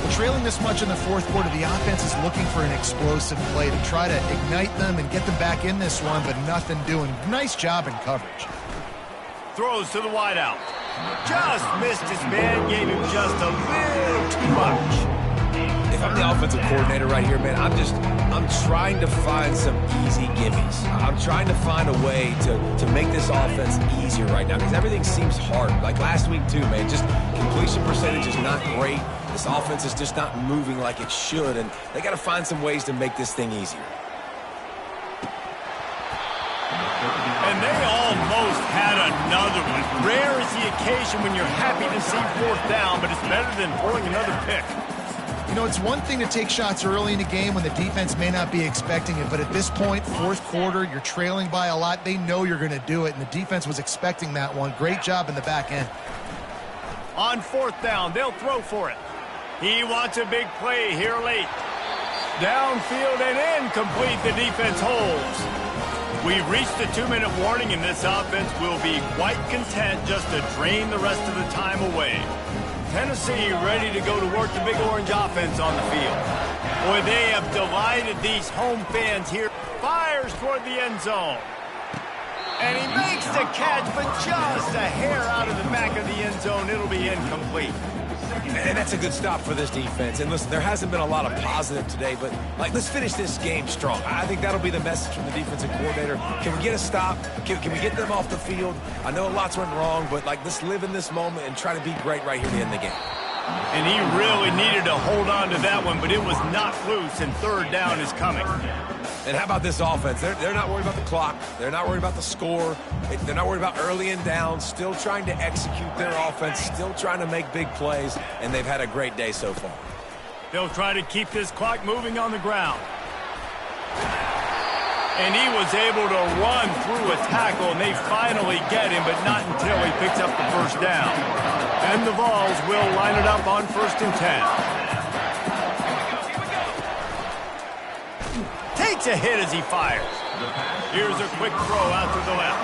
Well, trailing this much in the fourth quarter, the offense is looking for an explosive play to try to ignite them and get them back in this one, but nothing doing. Nice job in coverage. Throws to the wideout. Just missed his man, gave him just a little too much. If I'm the offensive coordinator right here, man, I'm trying to find some easy gimmies. I'm trying to find a way to make this offense easier right now, because everything seems hard. Like last week too, man, just completion percentage is not great. This offense is just not moving like it should, and they got to find some ways to make this thing easier. And they almost had another one. Rare is the occasion when you're happy to see fourth down, but it's better than throwing another pick. You know, it's one thing to take shots early in the game when the defense may not be expecting it, but at this point, fourth quarter, you're trailing by a lot. They know you're going to do it, and the defense was expecting that one. Great job in the back end. On fourth down, they'll throw for it. He wants a big play here late. Downfield and incomplete. The defense holds. We've reached the 2-minute warning, and this offense will be quite content just to drain the rest of the time away. Tennessee ready to go to work the Big Orange offense on the field. Boy, they have delighted these home fans here. Fires toward the end zone. And he makes the catch, but just a hair out of the back of the end zone. It'll be incomplete. And that's a good stop for this defense. And listen, there hasn't been a lot of positive today, but let's finish this game strong. I think that'll be the message from the defensive coordinator. Can we get a stop? Can we get them off the field? I know lots went wrong, but let's live in this moment and try to be great right here to end the game. And he really needed to hold on to that one, but it was knocked loose, and third down is coming. And how about this offense? They're not worried about the clock. They're not worried about the score. They're not worried about early and down. Still trying to execute their offense. Still trying to make big plays. And they've had a great day so far. They'll try to keep this clock moving on the ground. And he was able to run through a tackle, and they finally get him, but not until he picks up the first down. And the Vols will line it up on 1st and 10. Takes a hit as he fires. Here's a quick throw out to the left.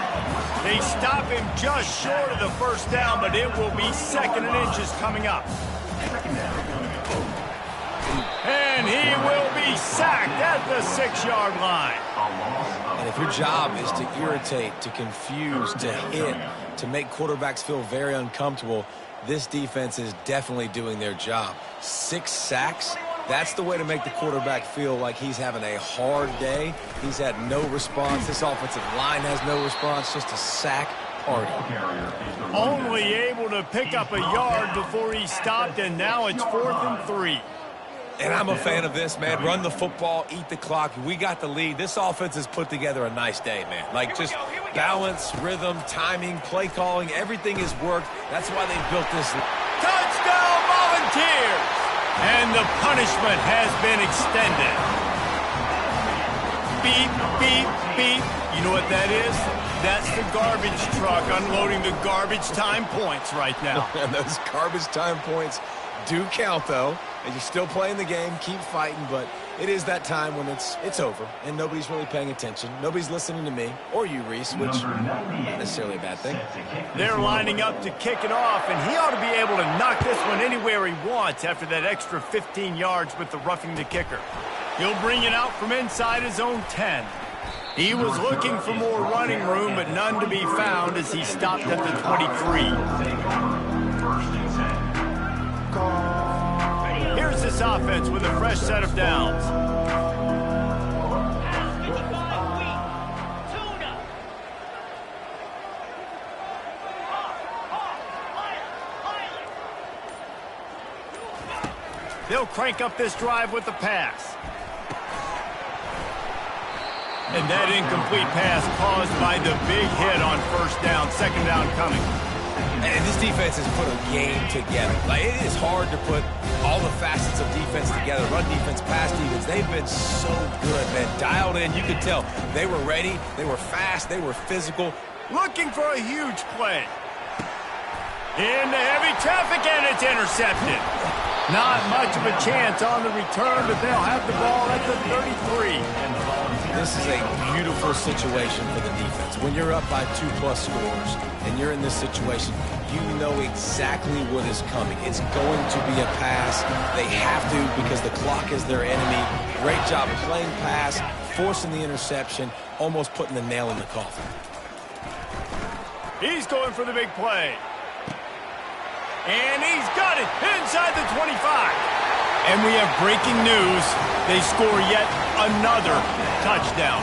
They stop him just short of the first down, but it will be 2nd and inches coming up. And he will be sacked at the 6-yard line. And if your job is to irritate, to confuse, to hit, to make quarterbacks feel very uncomfortable, this defense is definitely doing their job. 6 sacks, that's the way to make the quarterback feel like he's having a hard day. He's had no response. This offensive line has no response, just a sack party. Only able to pick up a yard before he stopped, and now it's 4th and 3. And I'm a fan of this, man. Run the football, eat the clock. We got the lead. This offense has put together a nice day, man. Like, just balance, rhythm, timing, play calling, everything has worked. That's why they built this. Touchdown, Volunteers! And the punishment has been extended. Beep, beep, beep. You know what that is? That's the garbage truck unloading the garbage time points right now. And those garbage time points do count, though. And you're still playing the game, keep fighting, but it is that time when it's over, and nobody's really paying attention. Nobody's listening to me, or you, Reese, which is not necessarily a bad thing. They're lining up to kick it off, and he ought to be able to knock this one anywhere he wants after that extra 15 yards with the roughing the kicker. He'll bring it out from inside his own 10. He was looking for more running room, but none to be found as he stopped at the 23. Here's this offense with a fresh set of downs. They'll crank up this drive with the pass. And that incomplete pass caused by the big hit on 1st down, 2nd down coming. And this defense has put a game together. Like, it is hard to put all the facets of defense together. Run defense, pass defense. They've been so good, man. Dialed in. You could tell they were ready. They were fast. They were physical. Looking for a huge play. Into heavy traffic, and it's intercepted. Not much of a chance on the return, but they'll have the ball at the 33. This is a beautiful situation for the defense. When you're up by 2+ scores and you're in this situation, you know exactly what is coming. It's going to be a pass. They have to because the clock is their enemy. Great job playing pass, forcing the interception, almost putting the nail in the coffin. He's going for the big play. And he's got it inside the 25. And we have breaking news. They score yet another touchdown.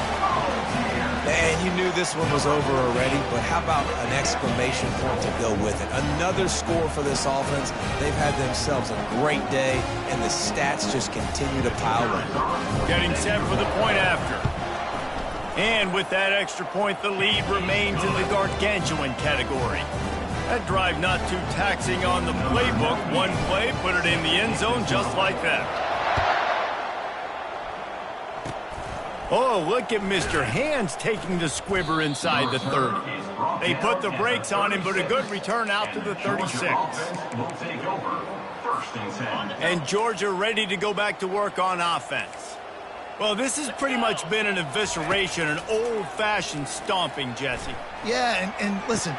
Man, you knew this one was over already, but how about an exclamation point to go with it? Another score for this offense. They've had themselves a great day, and the stats just continue to pile up. Getting set for the point after. And with that extra point, the lead remains in the gargantuan category. That drive not too taxing on the playbook. One play, put it in the end zone just like that. Oh, look at Mr. Hands taking the squibber inside the 30. They put the brakes on him, but a good return out to the 36. And Georgia ready to go back to work on offense. Well, this has pretty much been an evisceration, an old-fashioned stomping, Jesse. Yeah, and listen,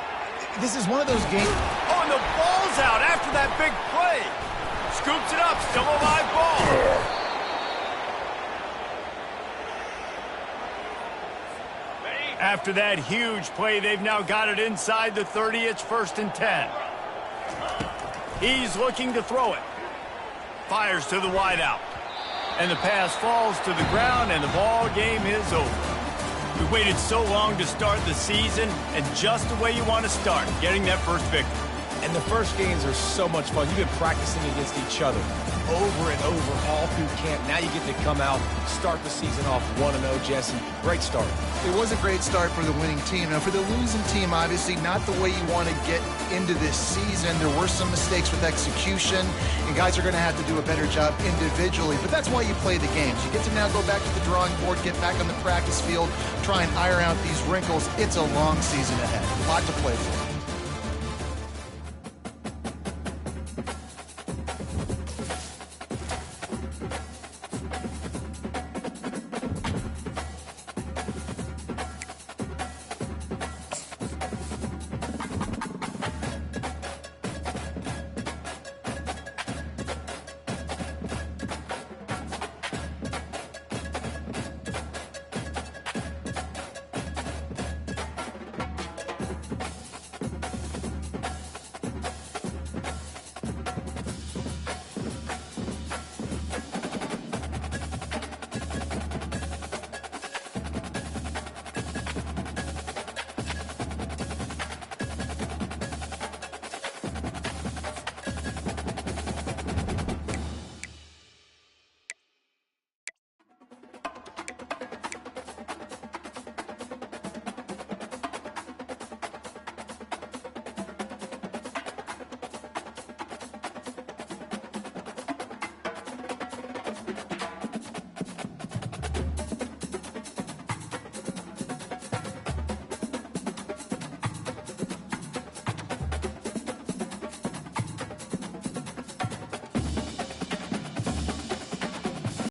this is one of those games. Oh, and the ball's out after that big play. Scoops it up, still a live ball. After that huge play, they've now got it inside the 30. It's 1st and 10. He's looking to throw it. Fires to the wideout. And the pass falls to the ground, and the ball game is over. We waited so long to start the season, and just the way you want to start, getting that first victory. And the first games are so much fun. You've been practicing against each other over and over all through camp. Now you get to come out, start the season off 1-0, Jesse. Great start. It was a great start for the winning team. Now, for the losing team, obviously not the way you want to get into this season. There were some mistakes with execution, and guys are going to have to do a better job individually. But that's why you play the games. You get to now go back to the drawing board, get back on the practice field, try and iron out these wrinkles. It's a long season ahead. A lot to play for.